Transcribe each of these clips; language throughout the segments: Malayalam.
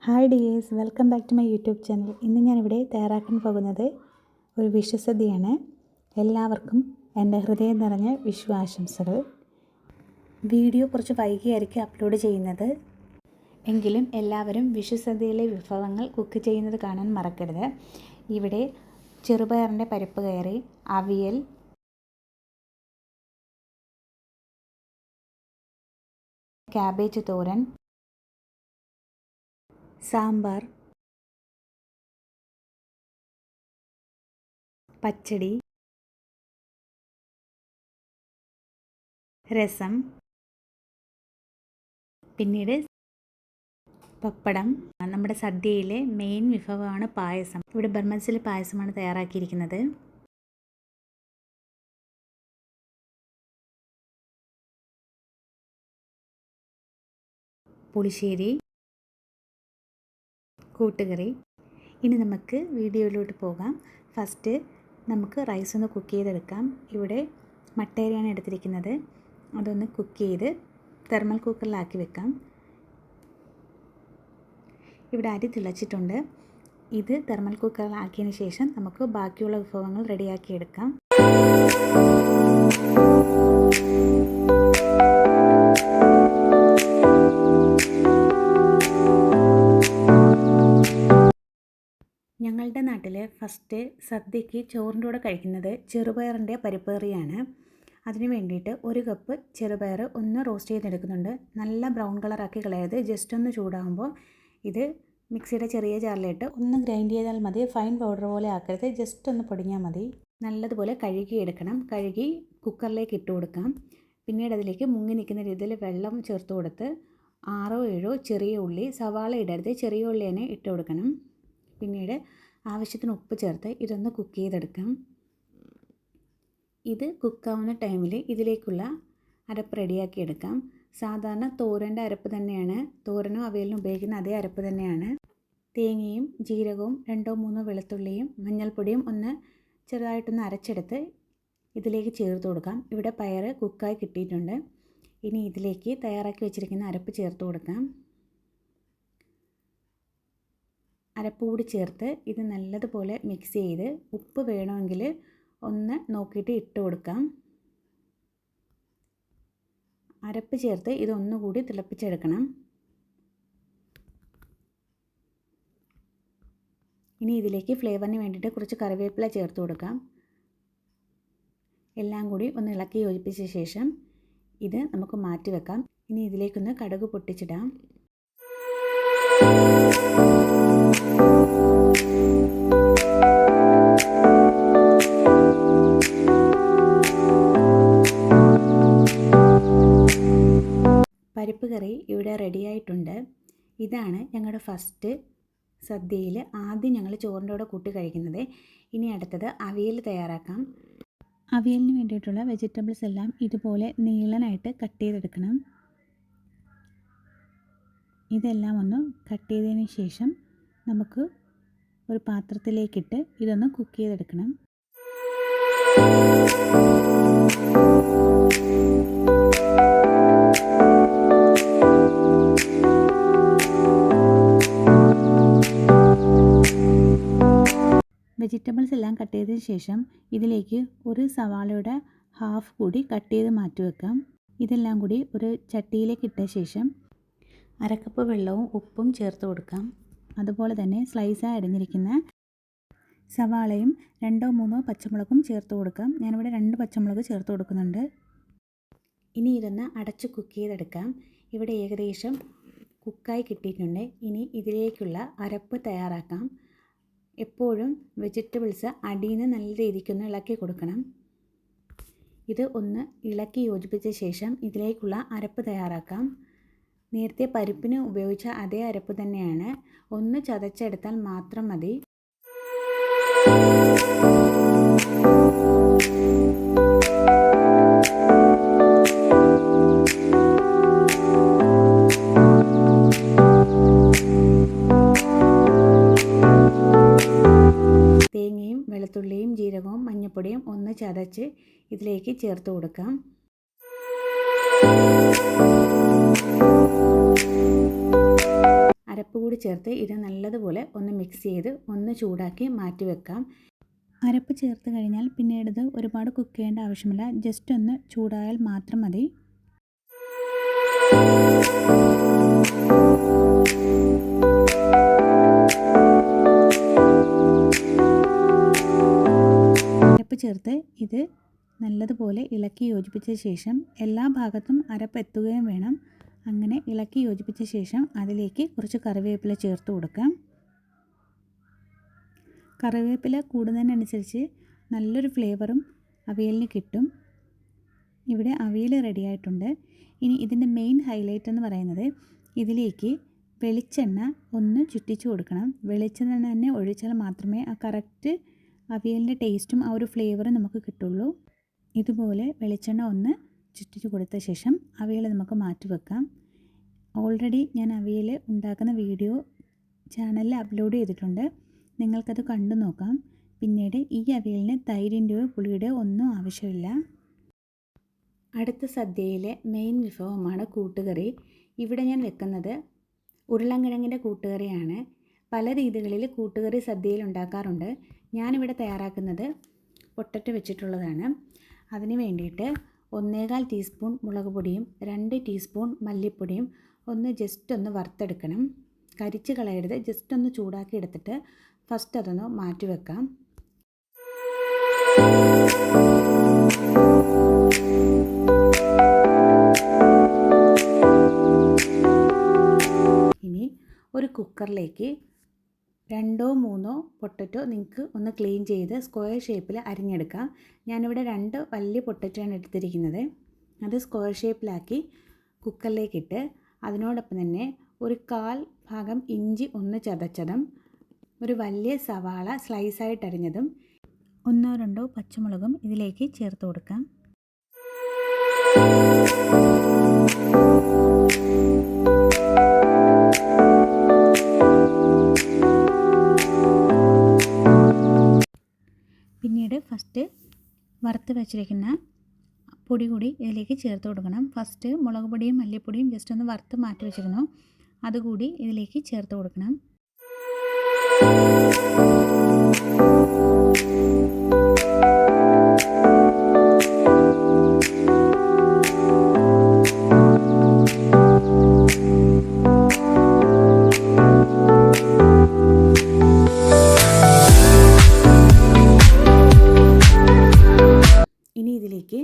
Hi dears, welcome back to my YouTube channel. ഇന്ന് ഞാനിവിടെ തയ്യാറാക്കാൻ പോകുന്നത് ഒരു വിഷുസദ്യയാണ്. എല്ലാവർക്കും എൻ്റെ ഹൃദയം നിറഞ്ഞ വിഷു ആശംസകൾ. വീഡിയോ കുറച്ച് വൈകിയായിരിക്കും അപ്ലോഡ് ചെയ്യുന്നത്, എങ്കിലും എല്ലാവരും വിഷുസദ്യയിലെ വിഭവങ്ങൾ കുക്ക് ചെയ്യുന്നത് കാണാൻ മറക്കരുത്. ഇവിടെ ചെറുപയറിൻ്റെ പരിപ്പ് കറി, അവിയൽ, ക്യാബേജ് തോരൻ, സാമ്പാർ, പച്ചടി, രസം, പിന്നീട് പപ്പടം. നമ്മുടെ സദ്യയിലെ മെയിൻ വിഭവമാണ് പായസം. ഇവിടെ ബർമസിലെ പായസമാണ് തയ്യാറാക്കിയിരിക്കുന്നത്. പുളിശ്ശേരി, കൂട്ടുകറി. ഇനി നമുക്ക് വീഡിയോയിലോട്ട് പോകാം. ഫസ്റ്റ് നമുക്ക് റൈസ് ഒന്ന് കുക്ക് ചെയ്തെടുക്കാം. ഇവിടെ മട്ടേരിയാണ് എടുത്തിരിക്കുന്നത്. അതൊന്ന് കുക്ക് ചെയ്ത് തെർമൽ കുക്കറിലാക്കി വെക്കാം. ഇവിടെ അരി തിളച്ചിട്ടുണ്ട്. ഇത് തെർമൽ കുക്കറിലാക്കിയതിന് ശേഷം നമുക്ക് ബാക്കിയുള്ള വിഭവങ്ങൾ റെഡിയാക്കി എടുക്കാം. ഞങ്ങളുടെ നാട്ടിൽ ഫസ്റ്റ് സദ്യയ്ക്ക് ചോറിൻ്റെ കൂടെ കഴിക്കുന്നത് ചെറുപയറിൻ്റെ പരിപ്പ് കറിയാണ്. അതിന് വേണ്ടിയിട്ട് 1 കപ്പ് ചെറുപയർ ഒന്ന് റോസ്റ്റ് ചെയ്തെടുക്കുന്നുണ്ട്. നല്ല ബ്രൗൺ കളറാക്കി കളയരുത്. ജസ്റ്റ് ഒന്ന് ചൂടാകുമ്പോൾ ഇത് മിക്സിയുടെ ചെറിയ ജാറിലിട്ട് ഒന്ന് ഗ്രൈൻഡ് ചെയ്താൽ മതി. ഫൈൻ പൗഡർ പോലെ ആക്കരുത്, ജസ്റ്റ് ഒന്ന് പൊടിഞ്ഞാൽ മതി. നല്ലതുപോലെ കഴുകിയെടുക്കണം. കഴുകി കുക്കറിലേക്ക് ഇട്ട് കൊടുക്കാം. പിന്നീട് അതിലേക്ക് മുങ്ങി നിൽക്കുന്ന രീതിയിൽ വെള്ളം ചേർത്ത് കൊടുത്ത് 6 7 ചെറിയ ഉള്ളി, സവാള ഇടരുത്, ചെറിയ ഉള്ളി തന്നെ ഇട്ട് കൊടുക്കണം. പിന്നീട് ആവശ്യത്തിന് ഉപ്പ് ചേർത്ത് ഇതൊന്ന് കുക്ക് ചെയ്തെടുക്കാം. ഇത് കുക്കാവുന്ന ടൈമിൽ ഇതിലേക്കുള്ള അരപ്പ് റെഡിയാക്കി എടുക്കാം. സാധാരണ തോരൻ്റെ അരപ്പ് തന്നെയാണ്, തോരനും അവിയലിനും ഉപയോഗിക്കുന്ന അതേ അരപ്പ് തന്നെയാണ്. തേങ്ങയും ജീരകവും 2 3 വെളുത്തുള്ളിയും മഞ്ഞൾപ്പൊടിയും ഒന്ന് ചെറുതായിട്ടൊന്ന് അരച്ചെടുത്ത് ഇതിലേക്ക് ചേർത്ത് കൊടുക്കാം. ഇവിടെ പയർ കുക്കായി കിട്ടിയിട്ടുണ്ട്. ഇനി ഇതിലേക്ക് തയ്യാറാക്കി വെച്ചിരിക്കുന്ന അരപ്പ് ചേർത്ത് കൊടുക്കാം. അരപ്പ് കൂടി ചേർത്ത് ഇത് നല്ലതുപോലെ മിക്സ് ചെയ്ത് ഉപ്പ് വേണമെങ്കിൽ ഒന്ന് നോക്കിയിട്ട് ഇട്ട് കൊടുക്കാം. അരപ്പ് ചേർത്ത് ഇതൊന്നുകൂടി തിളപ്പിച്ചെടുക്കണം. ഇനി ഇതിലേക്ക് ഫ്ലേവറിന് വേണ്ടിയിട്ട് കുറച്ച് കറിവേപ്പില ചേർത്ത് കൊടുക്കാം. എല്ലാം കൂടി ഒന്ന് ഇളക്കി യോജിപ്പിച്ച ശേഷം ഇത് നമുക്ക് മാറ്റി വെക്കാം. ഇനി ഇതിലേക്കൊന്ന് കടുക് പൊട്ടിച്ചിടാം. പരിപ്പ് കറി ഇവിടെ റെഡിയായിട്ടുണ്ട്. ഇതാണ് ഞങ്ങളുടെ ഫസ്റ്റ് സദ്യയിൽ ആദ്യം ഞങ്ങൾ ചോറിൻ്റെ കൂടെ കൂട്ടി കഴിക്കുന്നത്. ഇനി അടുത്തത് അവിയൽ തയ്യാറാക്കാം. അവിയലിന് വേണ്ടിയിട്ടുള്ള വെജിറ്റബിൾസ് എല്ലാം ഇതുപോലെ നീളനായിട്ട് കട്ട് ചെയ്തെടുക്കണം. ഇതെല്ലാം ഒന്ന് കട്ട് ചെയ്തതിന് ശേഷം നമുക്ക് ഒരു പാത്രത്തിലേക്കിട്ട് ഇതൊന്ന് കുക്ക് ചെയ്തെടുക്കണം. വെജിറ്റബിൾസ് എല്ലാം കട്ട് ചെയ്തതിന് ശേഷം ഇതിലേക്ക് ഒരു സവാളയുടെ ഹാഫ് കൂടി കട്ട് ചെയ്ത് മാറ്റി വെക്കാം. ഇതെല്ലാം കൂടി ഒരു ചട്ടിയിലേക്ക് ഇട്ട ശേഷം 1/2 കപ്പ് വെള്ളവും ഉപ്പും ചേർത്ത് കൊടുക്കാം. അതുപോലെ തന്നെ സ്ലൈസായി അരിഞ്ഞിരിക്കുന്ന സവാളയും 2 3 പച്ചമുളകും ചേർത്ത് കൊടുക്കാം. ഞാനിവിടെ 2 പച്ചമുളക് ചേർത്ത് കൊടുക്കുന്നുണ്ട്. ഇനി ഇതൊന്ന് അടച്ച് കുക്ക് ചെയ്തെടുക്കാം. ഇവിടെ ഏകദേശം കുക്കായി കിട്ടിയിട്ടുണ്ട്. ഇനി ഇതിലേക്കുള്ള അരപ്പ് തയ്യാറാക്കാം. എപ്പോഴും വെജിറ്റബിൾസ് അടിയിൽ നിന്ന് നല്ല രീതിക്കൊന്ന് ഇളക്കി കൊടുക്കണം. ഇത് ഒന്ന് ഇളക്കി യോജിപ്പിച്ച ശേഷം ഇതിലേക്കുള്ള അരപ്പ് തയ്യാറാക്കാം. നേരത്തെ പരിപ്പിന് ഉപയോഗിച്ച അതേ അരപ്പ് തന്നെയാണ്, ഒന്ന് ചതച്ചെടുത്താൽ മാത്രം മതി. തേങ്ങയും വെളുത്തുള്ളിയും ജീരകവും മഞ്ഞൾപ്പൊടിയും ഒന്ന് ചതച്ച് ഇതിലേക്ക് ചേർത്ത് കൊടുക്കാം. അരപ്പ് കൂടി ചേർത്ത് ഇത് നല്ലതുപോലെ ഒന്ന് മിക്സ് ചെയ്ത് ഒന്ന് ചൂടാക്കി മാറ്റി വെക്കാം. അരപ്പ് ചേർത്ത് കഴിഞ്ഞാൽ പിന്നീട് ഇത് ഒരുപാട് കുക്ക് ചെയ്യേണ്ട ആവശ്യമില്ല. ജസ്റ്റ് ഒന്ന് ചൂടായാൽ മാത്രം മതി. അരപ്പ് ചേർത്ത് ഇത് നല്ലതുപോലെ ഇളക്കി യോജിപ്പിച്ച ശേഷം എല്ലാ ഭാഗത്തും അരപ്പ് എത്തുകയും വേണം. അങ്ങനെ ഇളക്കി യോജിപ്പിച്ച ശേഷം അതിലേക്ക് കുറച്ച് കറിവേപ്പില ചേർത്ത് കൊടുക്കാം. കറിവേപ്പില കൂടുന്നതിനനുസരിച്ച് നല്ലൊരു ഫ്ലേവറും അവിയലിന് കിട്ടും. ഇവിടെ അവിയൽ റെഡി ആയിട്ടുണ്ട്. ഇനി ഇതിൻ്റെ മെയിൻ ഹൈലൈറ്റ് എന്ന് പറയുന്നത് ഇതിലേക്ക് വെളിച്ചെണ്ണ ഒന്ന് ചുറ്റിച്ച് കൊടുക്കണം. വെളിച്ചെണ്ണ തന്നെ ഒഴിച്ചാൽ മാത്രമേ ആ കറക്റ്റ് അവിയലിൻ്റെ ടേസ്റ്റും ആ ഒരു ഫ്ലേവറും നമുക്ക് കിട്ടുള്ളൂ. ഇതുപോലെ വെളിച്ചെണ്ണ ഒന്ന് ചുറ്റിച്ച് കൊടുത്ത ശേഷം അവിയൽ നമുക്ക് മാറ്റി വെക്കാം. ഓൾറെഡി ഞാൻ അവിയൽ ഉണ്ടാക്കുന്ന വീഡിയോ ചാനലിൽ അപ്ലോഡ് ചെയ്തിട്ടുണ്ട്. നിങ്ങൾക്കത് കണ്ടു നോക്കാം. പിന്നീട് ഈ അവിയലിന് തൈരിൻ്റെയോ പുളിയുടെയോ ഒന്നും ആവശ്യമില്ല. അടുത്ത സദ്യയിലെ മെയിൻ വിഭവമാണ് കൂട്ടുകറി. ഇവിടെ ഞാൻ വെക്കുന്നത് ഉരുളൻകിഴങ്ങിൻ്റെ കൂട്ടുകറിയാണ്. പല രീതികളിൽ കൂട്ടുകറി സദ്യയിൽ ഉണ്ടാക്കാറുണ്ട്. ഞാനിവിടെ തയ്യാറാക്കുന്നത് പൊട്ടറ്റോ വെച്ചിട്ടുള്ളതാണ്. അതിന് വേണ്ടിയിട്ട് 1/4 ടീസ്പൂൺ മുളക് പൊടിയും 2 ടീസ്പൂൺ മല്ലിപ്പൊടിയും ജസ്റ്റ് ഒന്ന് വറുത്തെടുക്കണം. കരിച്ച് കളയരുത്. ജസ്റ്റ് ഒന്ന് ചൂടാക്കി എടുത്തിട്ട് ഫസ്റ്റ് അതൊന്ന് മാറ്റി വെക്കാം. ഇനി ഒരു കുക്കറിലേക്ക് 2-3 പൊട്ടറ്റോ നിങ്ങൾക്ക് ഒന്ന് ക്ലീൻ ചെയ്ത് സ്ക്വയർ ഷേപ്പിൽ അരിഞ്ഞെടുക്കാം. ഞാനിവിടെ 2 വലിയ പൊട്ടറ്റോയാണ് എടുത്തിരിക്കുന്നത്. അത് സ്ക്വയർ ഷേപ്പിലാക്കി കുക്കറിലേക്കിട്ട് അതിനോടൊപ്പം തന്നെ ഒരു 1/4 ഭാഗം ഇഞ്ചി ഒന്ന് ചതച്ചതും, ഒരു വലിയ സവാള സ്ലൈസായിട്ട് അരിഞ്ഞതും, 1-2 പച്ചമുളകും ഇതിലേക്ക് ചേർത്ത് കൊടുക്കാം. പിന്നീട് ഫസ്റ്റ് വറുത്ത് വെച്ചിരിക്കുന്ന പൊടി കൂടി ഇതിലേക്ക് ചേർത്ത് കൊടുക്കണം. ഫസ്റ്റ് മുളക് പൊടിയും മല്ലിപ്പൊടിയും ജസ്റ്റ് ഒന്ന് വറുത്ത് മാറ്റി വെച്ചിരുന്നു. അതുകൂടി ഇതിലേക്ക് ചേർത്ത് കൊടുക്കണം. ഇനി ഇതിലേക്ക്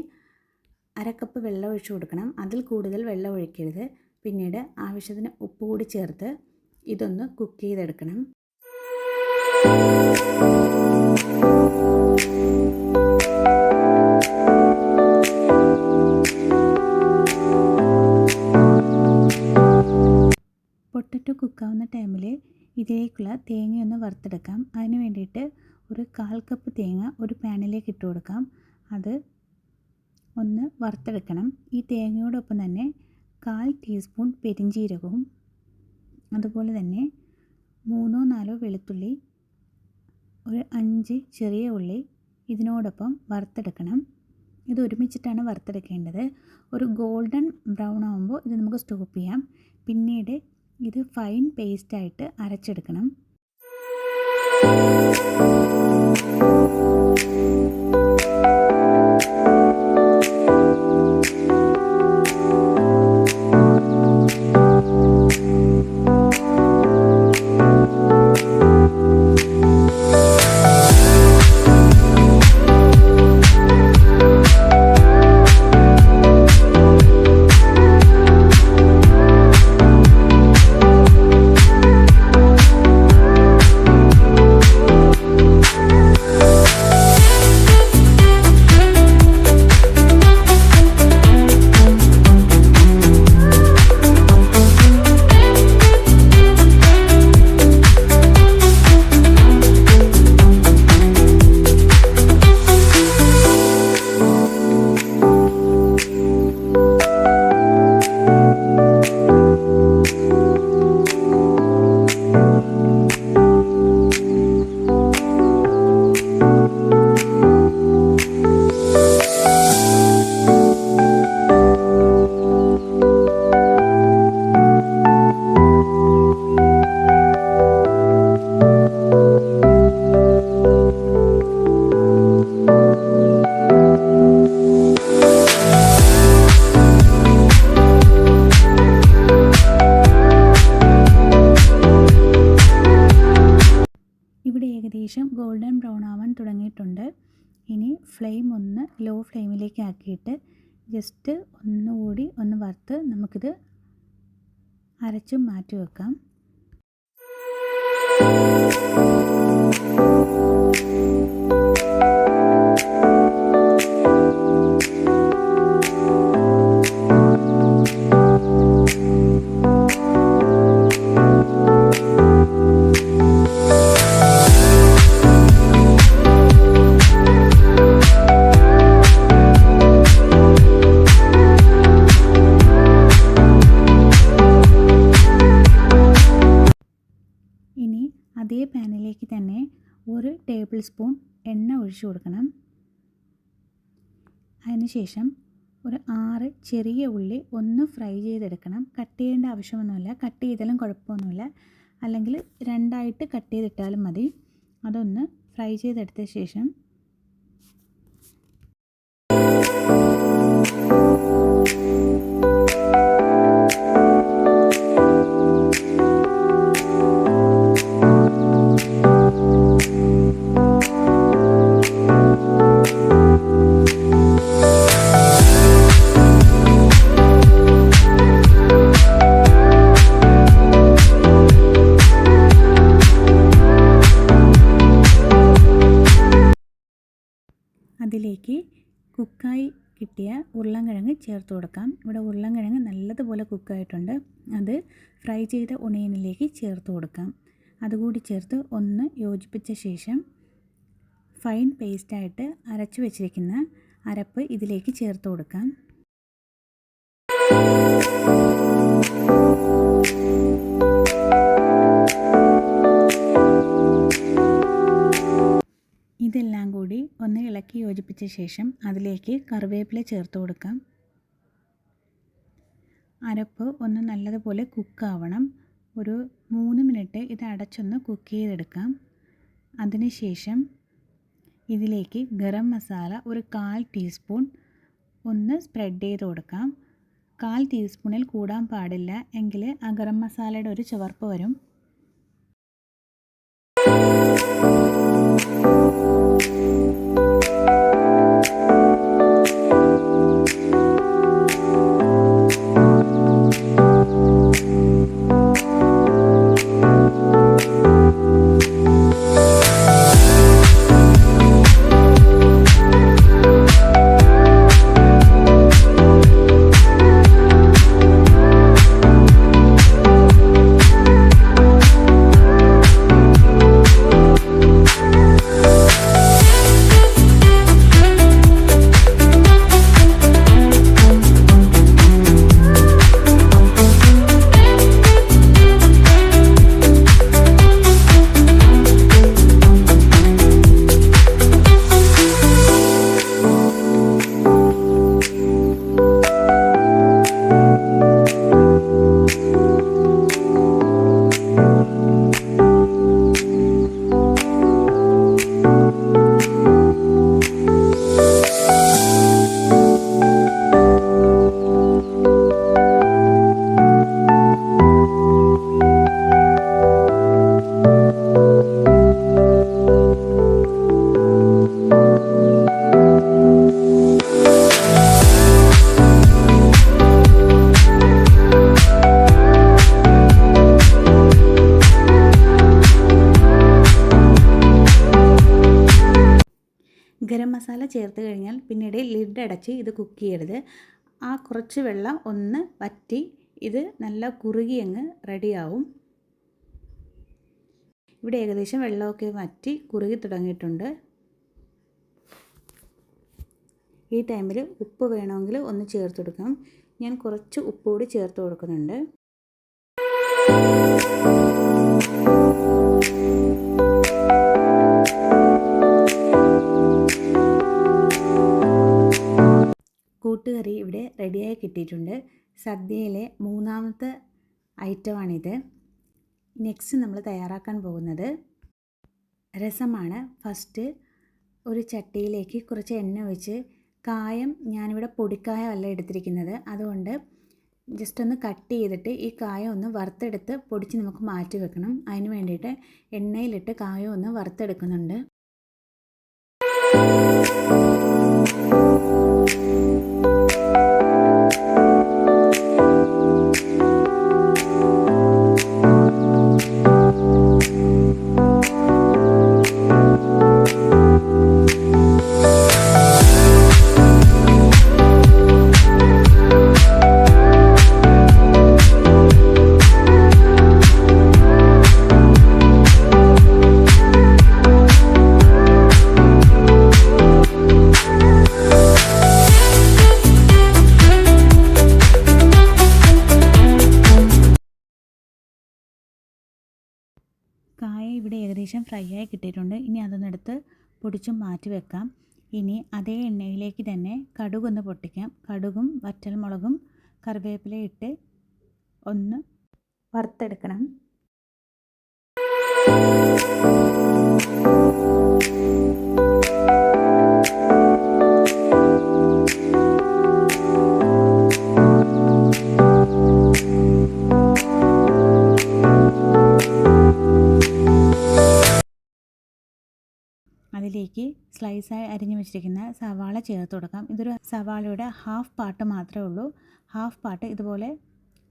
1/2 കപ്പ് വെള്ളം ഒഴിച്ചു കൊടുക്കണം. അതിൽ കൂടുതൽ വെള്ളം ഒഴിക്കരുത്. പിന്നീട് ആവശ്യത്തിന് ഉപ്പ് കൂടി ചേർത്ത് ഇതൊന്ന് കുക്ക് ചെയ്തെടുക്കണം. പൊട്ടറ്റോ കുക്കാവുന്ന ടൈമിൽ ഇതിലേക്കുള്ള തേങ്ങയൊന്ന് വറുത്തെടുക്കാം. അതിന് വേണ്ടിയിട്ട് ഒരു 1/4 കപ്പ് തേങ്ങ ഒരു പാനിലേക്ക് ഇട്ട് കൊടുക്കാം. അത് ഒന്ന് വറുത്തെടുക്കണം. ഈ തേങ്ങയോടൊപ്പം തന്നെ 1/4 ടീസ്പൂൺ പെരിഞ്ജീരകവും, അതുപോലെ തന്നെ 3-4 വെളുത്തുള്ളി, ഒരു 5 ചെറിയ ഉള്ളി ഇതിനോടൊപ്പം വറുത്തെടുക്കണം. ഇത് ഒരുമിച്ചിട്ടാണ് വറുത്തെടുക്കേണ്ടത്. ഒരു ഗോൾഡൻ ബ്രൗൺ ആകുമ്പോൾ ഇത് നമുക്ക് സ്റ്റോപ്പ് ചെയ്യാം. പിന്നീട് ഇത് ഫൈൻ പേസ്റ്റായിട്ട് അരച്ചെടുക്കണം. ഏകദേശം ഗോൾഡൻ ബ്രൗൺ ആവാൻ തുടങ്ങിയിട്ടുണ്ട്. ഇനി ഫ്ലെയിം ഒന്ന് ലോ ഫ്ലെയിമിലേക്ക് ആക്കിയിട്ട് ജസ്റ്റ് ഒന്നുകൂടി ഒന്ന് വറുത്ത് നമുക്കിത് അരച്ചും മാറ്റി വെക്കാം. അതേ പാനിലേക്ക് തന്നെ 1 ടേബിൾ സ്പൂൺ എണ്ണ ഒഴിച്ചു കൊടുക്കണം. അതിനുശേഷം ഒരു 6 ചെറിയ ഉള്ളി ഒന്ന് ഫ്രൈ ചെയ്തെടുക്കണം. കട്ട് ചെയ്യേണ്ട ആവശ്യമൊന്നുമില്ല, കട്ട് ചെയ്താലും കുഴപ്പമൊന്നുമില്ല, അല്ലെങ്കിൽ രണ്ടായിട്ട് കട്ട് ചെയ്തിട്ടാലും മതി. അതൊന്ന് ഫ്രൈ ചെയ്തെടുത്ത ശേഷം അതിലേക്ക് കുക്കായി കിട്ടിയ ഉരുളൻകിഴങ്ങ് ചേർത്ത് കൊടുക്കാം. ഇവിടെ ഉരുളൻകിഴങ്ങ് നല്ലതുപോലെ കുക്കായിട്ടുണ്ട്. അത് ഫ്രൈ ചെയ്ത ഒണിയനിലേക്ക് ചേർത്ത് കൊടുക്കാം. അതുകൂടി ചേർത്ത് ഒന്ന് യോജിപ്പിച്ച ശേഷം ഫൈൻ പേസ്റ്റായിട്ട് അരച്ചു വെച്ചിരിക്കുന്ന അരപ്പ് ഇതിലേക്ക് ചേർത്ത് കൊടുക്കാം. ഇതെല്ലാം കൂടി ഒന്ന് ഇളക്കി യോജിപ്പിച്ച ശേഷം അതിലേക്ക് കറിവേപ്പില ചേർത്ത് കൊടുക്കാം. അരപ്പ് ഒന്ന് നല്ലതുപോലെ കുക്കാവണം. ഒരു 3 മിനിറ്റ് ഇത് അടച്ചൊന്ന് കുക്ക് ചെയ്തെടുക്കാം. അതിനുശേഷം ഇതിലേക്ക് ഗരം മസാല ഒരു 1/4 ടീസ്പൂൺ ഒന്ന് സ്പ്രെഡ് ചെയ്ത് കൊടുക്കാം. 1/4 ടീസ്പൂണിൽ കൂടാൻ പാടില്ല, എങ്കിൽ ആ ഗരം മസാലയുടെ ഒരു ചുവർപ്പ് വരും. ഗരം മസാല ചേർത്ത് കഴിഞ്ഞാൽ പിന്നീട് ലിഡ് അടച്ച് ഇത് കുക്ക് ചെയ്യരുത്. ആ കുറച്ച് വെള്ളം ഒന്ന് വറ്റി ഇത് നല്ല കുറുകി അങ്ങ് റെഡിയാവും. ഇവിടെ ഏകദേശം വെള്ളമൊക്കെ വറ്റി കുറുകി തുടങ്ങിയിട്ടുണ്ട്. ഈ ടൈമിൽ ഉപ്പ് വേണമെങ്കിൽ ഒന്ന് ചേർത്ത് കൊടുക്കാം. ഞാൻ കുറച്ച് ഉപ്പ് കൂടി ചേർത്ത് കൊടുക്കുന്നുണ്ട്. കൂട്ടുകറി ഇവിടെ റെഡിയായി കിട്ടിയിട്ടുണ്ട്. സദ്യയിലെ 3ാമത്തെ ഐറ്റമാണിത്. നെക്സ്റ്റ് നമ്മൾ തയ്യാറാക്കാൻ പോകുന്നത് രസമാണ്. ഫസ്റ്റ് ഒരു ചട്ടിയിലേക്ക് കുറച്ച് എണ്ണ ഒഴിച്ച് കായം, ഞാനിവിടെ പൊടിക്കായം അല്ല എടുത്തിരിക്കുന്നത്, അതുകൊണ്ട് ജസ്റ്റ് ഒന്ന് കട്ട് ചെയ്തിട്ട് ഈ കായ ഒന്ന് വറുത്തെടുത്ത് പൊടിച്ച് നമുക്ക് മാറ്റി വെക്കണം. അതിന് വേണ്ടിയിട്ട് എണ്ണയിലിട്ട് കായ ഒന്ന് വറുത്തെടുക്കുന്നുണ്ട്. കായ ഇവിടെ ഏകദേശം ഫ്രൈ ആയി കിട്ടിയിട്ടുണ്ട്. ഇനി അതൊന്നെടുത്ത് പൊടിച്ചും മാറ്റി വെക്കാം. ഇനി അതേ എണ്ണയിലേക്ക് തന്നെ കടുകൊന്ന് പൊട്ടിക്കാം. കടുകും വറ്റൽമുളകും കറിവേപ്പിലയും ഇട്ട് ഒന്ന് വറുത്തെടുക്കണം. അതിലേക്ക് സ്ലൈസായി അരിഞ്ഞു വെച്ചിരിക്കുന്ന സവാള ചേർത്ത് കൊടുക്കാം. ഇതൊരു സവാളയുടെ ഹാഫ് പാർട്ട് മാത്രമേ ഉള്ളൂ. ഹാഫ് പാർട്ട് ഇതുപോലെ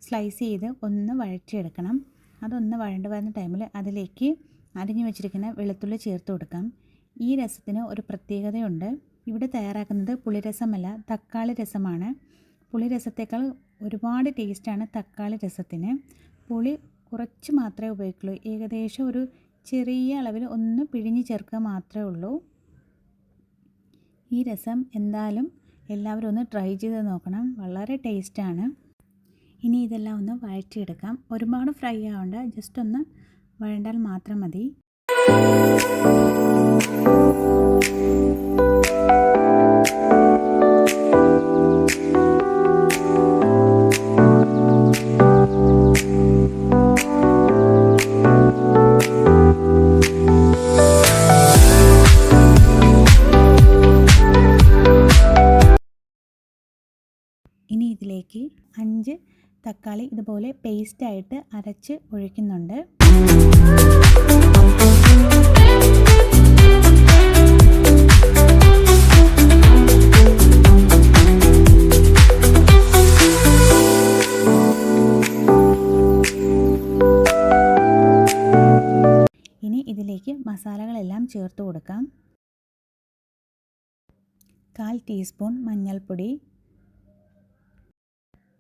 സ്ലൈസ് ചെയ്ത് ഒന്ന് വഴറ്റിയെടുക്കണം. അതൊന്ന് വഴണ്ട് വരുന്ന ടൈമിൽ അതിലേക്ക് അരിഞ്ഞു വെച്ചിരിക്കുന്ന വെളുത്തുള്ളി ചേർത്ത് കൊടുക്കാം. ഈ രസത്തിന് ഒരു പ്രത്യേകതയുണ്ട്. ഇവിടെ തയ്യാറാക്കുന്നത് പുളിരസമല്ല, തക്കാളി രസമാണ്. പുളി രസത്തേക്കാൾ ഒരുപാട് ടേസ്റ്റാണ് തക്കാളി രസത്തിന്. പുളി കുറച്ച് മാത്രമേ ഉപയോഗിക്കുള്ളൂ. ഏകദേശം ഒരു ചെറിയ അളവിൽ ഒന്ന് പിഴിഞ്ഞ് ചേർക്കുക മാത്രമേ ഉള്ളൂ. ഈ രസം എന്തായാലും എല്ലാവരും ഒന്ന് ട്രൈ ചെയ്ത് നോക്കണം. വളരെ ടേസ്റ്റാണ്. ഇനി ഇതെല്ലാം ഒന്ന് വഴറ്റിയെടുക്കാം. ഒരുപാട് ഫ്രൈ ആവണ്ട, ജസ്റ്റ് ഒന്ന് വഴണ്ടാൽ മാത്രം മതി. ഇനി ഇതിലേക്ക് 5 തക്കാളി ഇതുപോലെ പേസ്റ്റായിട്ട് അരച്ച് ഒഴിക്കുന്നുണ്ട്. ഇനി ഇതിലേക്ക് മസാലകളെല്ലാം ചേർത്ത് കൊടുക്കാം. 1/4 ടീസ്പൂൺ മഞ്ഞൾപ്പൊടി,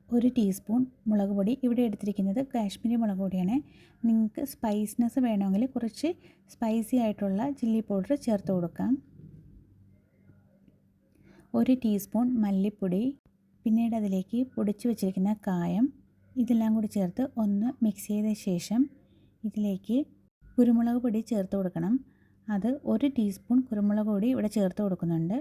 1 ടീസ്പൂൺ മുളക് പൊടി. ഇവിടെ എടുത്തിരിക്കുന്നത് കാശ്മീരി മുളക് പൊടിയാണ്. നിങ്ങൾക്ക് സ്പൈസിനെസ് വേണമെങ്കിൽ കുറച്ച് സ്പൈസി ആയിട്ടുള്ള ചില്ലി പൗഡർ ചേർത്ത് കൊടുക്കാം. 1 ടീസ്പൂൺ മല്ലിപ്പൊടി, പിന്നീട് അതിലേക്ക് പൊടിച്ചു വച്ചിരിക്കുന്ന കായം, ഇതെല്ലാം കൂടി ചേർത്ത് ഒന്ന് മിക്സ് ചെയ്ത ശേഷം ഇതിലേക്ക് കുരുമുളക് പൊടി ചേർത്ത് കൊടുക്കണം. അത് 1 ടീസ്പൂൺ കുരുമുളക് പൊടി ഇവിടെ ചേർത്ത് കൊടുക്കുന്നുണ്ട്.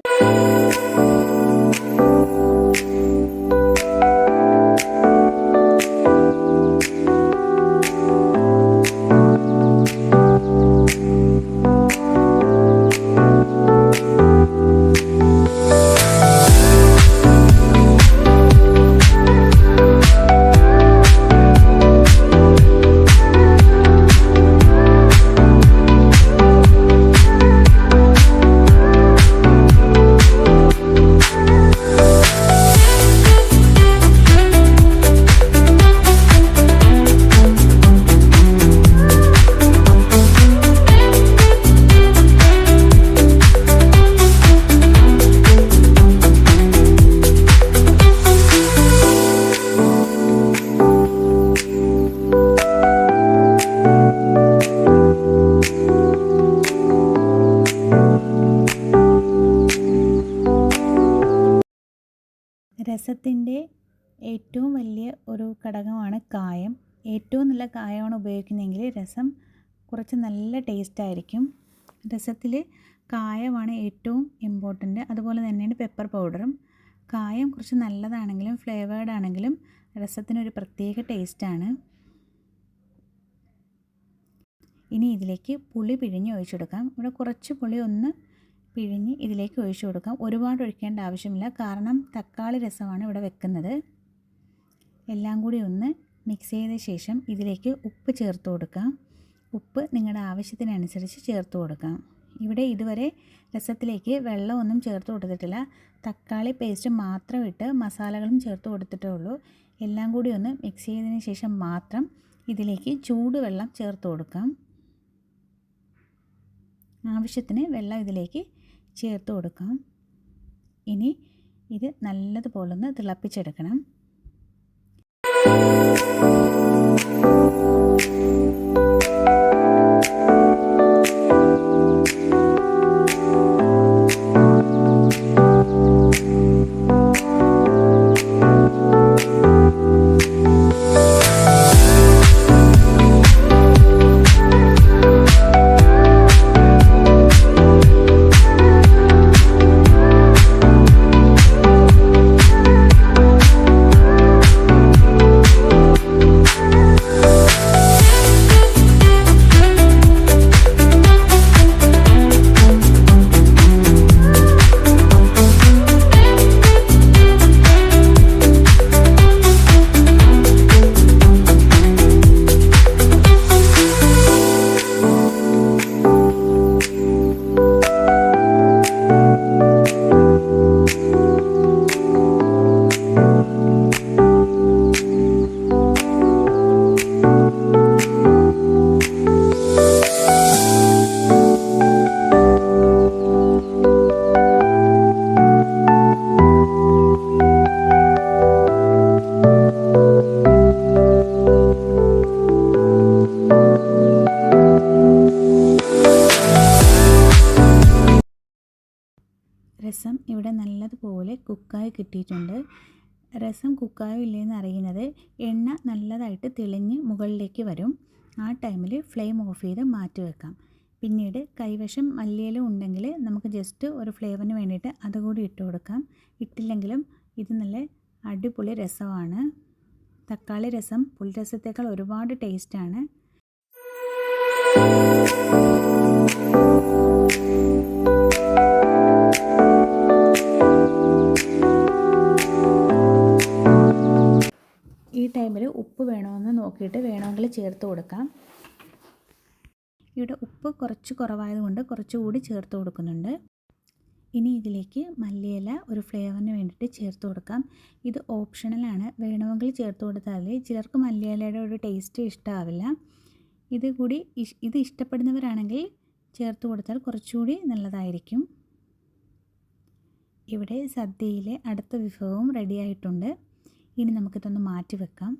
രസത്തിൻ്റെ ഏറ്റവും വലിയ ഒരു ഘടകമാണ് കായം. ഏറ്റവും നല്ല കായമാണ് ഉപയോഗിക്കുന്നതെങ്കിൽ രസം കുറച്ച് നല്ല ടേസ്റ്റായിരിക്കും. രസത്തിൽ കായമാണ് ഏറ്റവും ഇമ്പോർട്ടൻ്റ്. അതുപോലെ തന്നെയാണ് പെപ്പർ പൗഡറും. കായം കുറച്ച് നല്ലതാണെങ്കിലും ഫ്ലേവേർഡ് ആണെങ്കിലും രസത്തിനൊരു പ്രത്യേക ടേസ്റ്റാണ്. ഇനി ഇതിലേക്ക് പുളി പിഴിഞ്ഞ് ഒഴിച്ചെടുക്കാം. ഇവിടെ കുറച്ച് പുളി ഒന്ന് പിഴിഞ്ഞ് ഇതിലേക്ക് ഒഴിച്ചു കൊടുക്കാം. ഒരുപാട് ഒഴിക്കേണ്ട ആവശ്യമില്ല, കാരണം തക്കാളി രസമാണ് ഇവിടെ വെക്കുന്നത്. എല്ലാം കൂടി ഒന്ന് മിക്സ് ചെയ്ത ശേഷം ഇതിലേക്ക് ഉപ്പ് ചേർത്ത് കൊടുക്കാം. ഉപ്പ് നിങ്ങളുടെ ആവശ്യത്തിനനുസരിച്ച് ചേർത്ത് കൊടുക്കാം. ഇവിടെ ഇതുവരെ രസത്തിലേക്ക് വെള്ളമൊന്നും ചേർത്ത് കൊടുത്തിട്ടില്ല. തക്കാളി പേസ്റ്റ് മാത്രം ഇട്ട് മസാലകളും ചേർത്ത് കൊടുത്തിട്ടേ ഉള്ളൂ. എല്ലാം കൂടി ഒന്ന് മിക്സ് ചെയ്തതിന് ശേഷം മാത്രം ഇതിലേക്ക് ചൂടുവെള്ളം ചേർത്ത് കൊടുക്കാം. ആവശ്യത്തിന് വെള്ളം ഇതിലേക്ക് ചേർത്ത് കൊടുക്കാം. ഇനി ഇത് നല്ലതുപോലെ ഒന്ന് തിളപ്പിച്ചെടുക്കണം. രസം ഇവിടെ നല്ലതുപോലെ കുക്കായി കിട്ടിയിട്ടുണ്ട്. രസം കുക്കായോ ഇല്ലയെന്ന് അറിയുന്നത് എണ്ണ നല്ലതായിട്ട് തെളിഞ്ഞ് മുകളിലേക്ക് വരും. ആ ടൈമിൽ ഫ്ലെയിം ഓഫ് ചെയ്ത് മാറ്റി വെക്കാം. പിന്നീട് കൈവശം മല്ലിയില ഉണ്ടെങ്കിൽ നമുക്ക് ജസ്റ്റ് ഒരു ഫ്ലേവറിന് വേണ്ടിയിട്ട് അതുകൂടി ഇട്ട് കൊടുക്കാം. ഇട്ടില്ലെങ്കിലും ഇത് നല്ല അടിപൊളി രസമാണ്. തക്കാളി രസം പുളിരസത്തേക്കാൾ ഒരുപാട് ടേസ്റ്റാണ്. ഈ ടൈമിൽ ഉപ്പ് വേണമെന്ന് നോക്കിയിട്ട് വേണമെങ്കിൽ ചേർത്ത് കൊടുക്കാം. ഇവിടെ ഉപ്പ് കുറച്ച് കുറവായതുകൊണ്ട് കുറച്ചുകൂടി ചേർത്ത് കൊടുക്കുന്നുണ്ട്. ഇനി ഇതിലേക്ക് മല്ലിയില ഒരു ഫ്ലേവറിന് വേണ്ടിയിട്ട് ചേർത്ത് കൊടുക്കാം. ഇത് ഓപ്ഷണലാണ്, വേണമെങ്കിൽ ചേർത്ത് കൊടുത്താൽ. ചിലർക്ക് മല്ലിയിലയുടെ ഒരു ടേസ്റ്റ് ഇഷ്ടമാവില്ല. ഇത് ഇഷ്ടപ്പെടുന്നവരാണെങ്കിൽ ചേർത്ത് കൊടുത്താൽ കുറച്ചുകൂടി നല്ലതായിരിക്കും. ഇവിടെ സദ്യയിലെ അടുത്ത വിഭവവും റെഡി ആയിട്ടുണ്ട്. ഇനി നമുക്കിതൊന്ന് മാറ്റി വെക്കാം.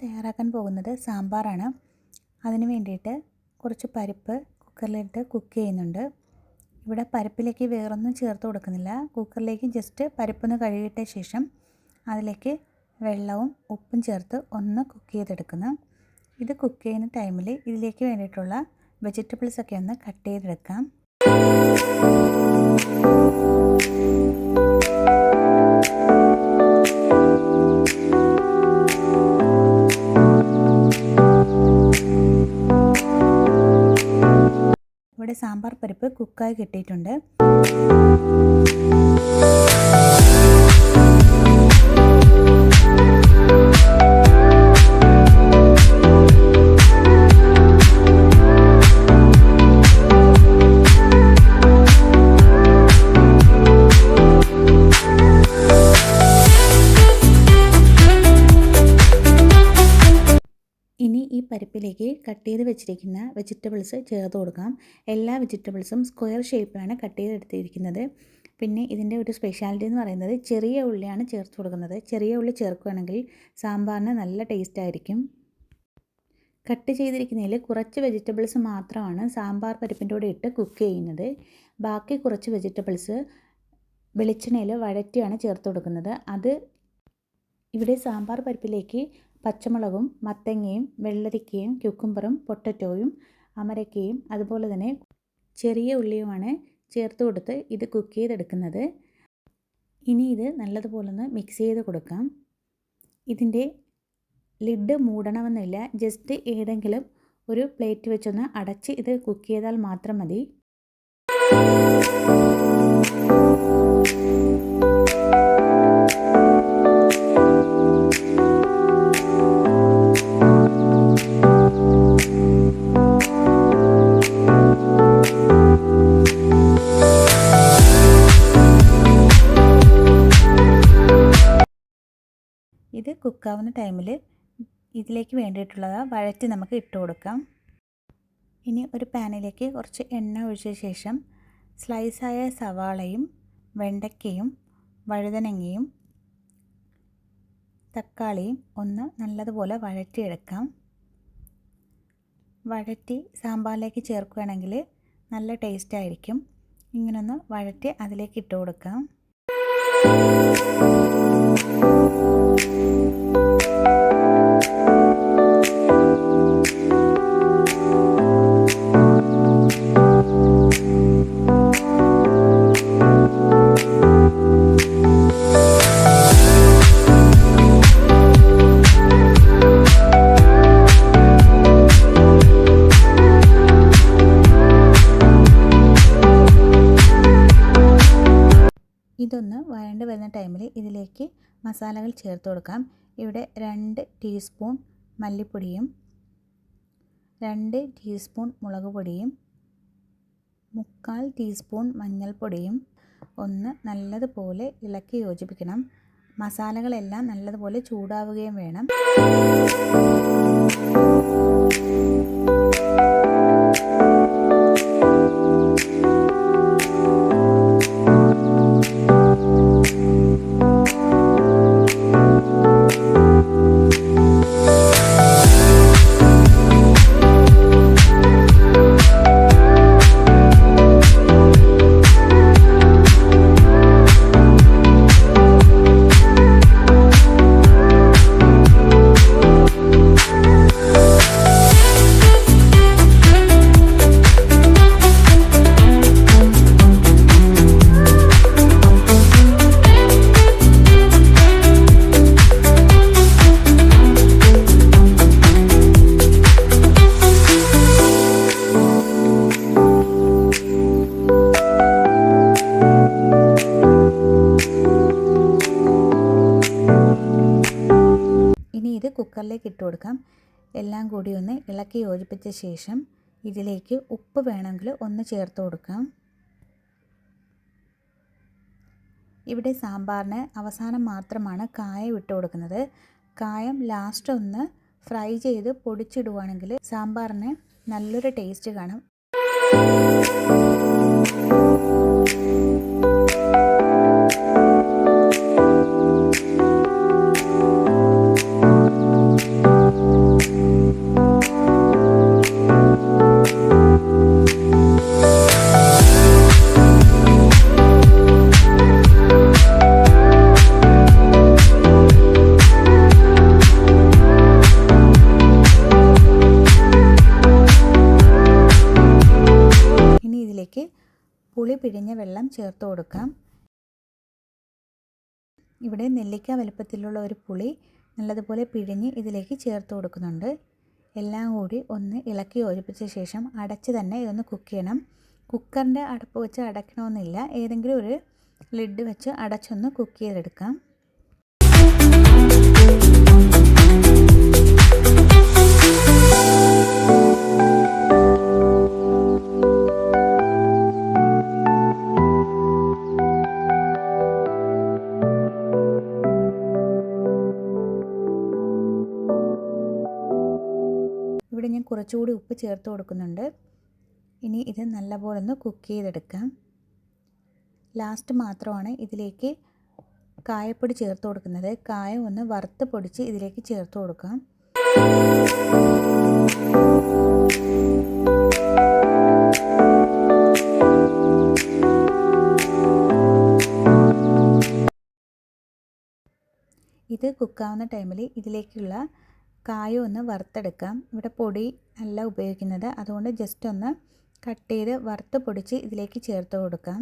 തയ്യാറാക്കാൻ പോകുന്നത് സാമ്പാറാണ്. അതിന് വേണ്ടിയിട്ട് കുറച്ച് പരിപ്പ് കുക്കറിലിട്ട് കുക്ക് ചെയ്യുന്നുണ്ട്. ഇവിടെ പരിപ്പിലേക്ക് വേറൊന്നും ചേർത്ത് കൊടുക്കുന്നില്ല. കുക്കറിലേക്ക് ജസ്റ്റ് പരിപ്പൊന്ന് കഴുകിയിട്ട ശേഷം അതിലേക്ക് വെള്ളവും ഉപ്പും ചേർത്ത് ഒന്ന് കുക്ക് ചെയ്തെടുക്കുന്നു. ഇത് കുക്ക് ചെയ്യുന്ന ടൈമിൽ ഇതിലേക്ക് വേണ്ടിയിട്ടുള്ള വെജിറ്റബിൾസൊക്കെ ഒന്ന് കട്ട് ചെയ്തെടുക്കാം. ഇവിടെ സാമ്പാർ പരിപ്പ് കുക്കായി കിട്ടിയിട്ടുണ്ട്. ഇനി ഈ പരിപ്പിലേക്ക് കട്ട് ചെയ്ത് വെച്ചിരിക്കുന്ന വെജിറ്റബിൾസ് ചേർത്ത് കൊടുക്കാം. എല്ലാ വെജിറ്റബിൾസും സ്ക്വയർ ഷേപ്പിലാണ് കട്ട് ചെയ്തെടുത്തിരിക്കുന്നത്. പിന്നെ ഇതിൻ്റെ ഒരു സ്പെഷ്യാലിറ്റി എന്ന് പറയുന്നത് ചെറിയ ഉള്ളിയാണ് ചേർത്ത് കൊടുക്കുന്നത്. ചെറിയ ഉള്ളി ചേർക്കുകയാണെങ്കിൽ സാമ്പാറിന് നല്ല ടേസ്റ്റ് ആയിരിക്കും. കട്ട് ചെയ്തിരിക്കുന്നതിൽ കുറച്ച് വെജിറ്റബിൾസ് മാത്രമാണ് സാമ്പാർ പരിപ്പിൻ്റെ കൂടെ ഇട്ട് കുക്ക് ചെയ്യുന്നത്. ബാക്കി കുറച്ച് വെജിറ്റബിൾസ് വെളിച്ചെണ്ണയിൽ വഴറ്റിയാണ് ചേർത്ത് കൊടുക്കുന്നത്. അത് ഇവിടെ സാമ്പാർ പരിപ്പിലേക്ക് പച്ചമുളകും മത്തങ്ങയും വെള്ളരിക്കയും ക്യുക്കുംബറും പൊട്ടറ്റോയും അമരക്കയും അതുപോലെ തന്നെ ചെറിയ ഉള്ളിയുമാണ് ചേർത്ത് കൊടുത്ത് ഇത് കുക്ക് ചെയ്തെടുക്കുന്നത്. ഇനി ഇത് നല്ലതുപോലെ ഒന്ന് മിക്സ് ചെയ്ത് കൊടുക്കാം. ഇതിൻ്റെ ലിഡ് മൂടണമെന്നില്ല, ജസ്റ്റ് ഏതെങ്കിലും ഒരു പ്ലേറ്റ് വെച്ചൊന്ന് അടച്ച് ഇത് കുക്ക് ചെയ്താൽ മാത്രം മതി. ഇത് കുക്കാവുന്ന ടൈമിൽ ഇതിലേക്ക് വേണ്ടിയിട്ടുള്ള വഴറ്റി നമുക്ക് ഇട്ട് കൊടുക്കാം. ഇനി ഒരു പാനിലേക്ക് കുറച്ച് എണ്ണ ഒഴിച്ച ശേഷം സ്ലൈസായ സവാളയും വെണ്ടയ്ക്കയും വഴുതനങ്ങയും തക്കാളിയും ഒന്ന് നല്ലതുപോലെ വഴറ്റിയെടുക്കാം. വഴറ്റി സാമ്പാറിലേക്ക് ചേർക്കുകയാണെങ്കിൽ നല്ല ടേസ്റ്റ് ആയിരിക്കും. ഇങ്ങനൊന്ന് വഴറ്റി അതിലേക്ക് ഇട്ട് കൊടുക്കാം. ഇതൊന്ന് വഴണ്ട് വരുന്ന ടൈമിൽ ഇതിലേക്ക് മസാലകൾ ചേർത്ത് കൊടുക്കാം. ഇവിടെ 2 ടീസ്പൂൺ മല്ലിപ്പൊടിയും 2 ടീസ്പൂൺ മുളക് പൊടിയും 3/4 ടീസ്പൂൺ മഞ്ഞൾപ്പൊടിയും ഒന്ന് നല്ലതുപോലെ ഇളക്കി യോജിപ്പിക്കണം. മസാലകളെല്ലാം നല്ലതുപോലെ ചൂടാവുകയും വേണം. ഇനി ഇത് കുക്കറിലേക്ക് ഇട്ട് കൊടുക്കാം. എല്ലാം കൂടി ഒന്ന് ഇളക്കി യോജിപ്പിച്ച ശേഷം ഇതിലേക്ക് ഉപ്പ് വേണമെങ്കിൽ ഒന്ന് ചേർത്ത് കൊടുക്കാം. ഇവിടെ സാമ്പാറിന് അവസാനം മാത്രമാണ് കായം ഇട്ട് കൊടുക്കുന്നത്. കായം ലാസ്റ്റ് ഒന്ന് ഫ്രൈ ചെയ്ത് പൊടിച്ചിടുവാണെങ്കിൽ സാമ്പാറിന് നല്ലൊരു ടേസ്റ്റ് കാണും. പുളി പിഴിഞ്ഞ വെള്ളം ചേർത്ത് കൊടുക്കാം. ഇവിടെ നെല്ലിക്ക വലുപ്പത്തിലുള്ള ഒരു പുളി നല്ലതുപോലെ പിഴിഞ്ഞ് ഇതിലേക്ക് ചേർത്ത് കൊടുക്കുന്നുണ്ട്. എല്ലാം കൂടി ഒന്ന് ഇളക്കി യോജിപ്പിച്ച ശേഷം അടച്ച് തന്നെ ഇതൊന്ന് കുക്ക് ചെയ്യണം. കുക്കറിൻ്റെ അടപ്പ് വെച്ച് അടയ്ക്കണമെന്നില്ല, ഏതെങ്കിലും ഒരു ലിഡ് വെച്ച് അടച്ചൊന്ന് കുക്ക് ചെയ്തെടുക്കാം. ഇവിടെ ഞാൻ കുറച്ചുകൂടി ഉപ്പ് ചേർത്ത് കൊടുക്കുന്നുണ്ട്. ഇനി ഇത് നല്ലപോലെ ഒന്ന് കുക്ക് ചെയ്തെടുക്കാം. ലാസ്റ്റ് മാത്രമാണ് ഇതിലേക്ക് കായപ്പൊടി ചേർത്ത് കൊടുക്കുന്നത്. കായം ഒന്ന് വറുത്ത് പൊടിച്ച് ഇതിലേക്ക് ചേർത്ത് കൊടുക്കാം. ഇത് കുക്കാവുന്ന ടൈമിൽ ഇതിലേക്കുള്ള കായം ഒന്ന് വറുത്തെടുക്കാം. ഇവിടെ പൊടി അല്ല ഉപയോഗിക്കുന്നത്, അതുകൊണ്ട് ജസ്റ്റ് ഒന്ന് കട്ട് ചെയ്ത് വറുത്ത് പൊടിച്ച് ഇതിലേക്ക് ചേർത്ത് കൊടുക്കാം.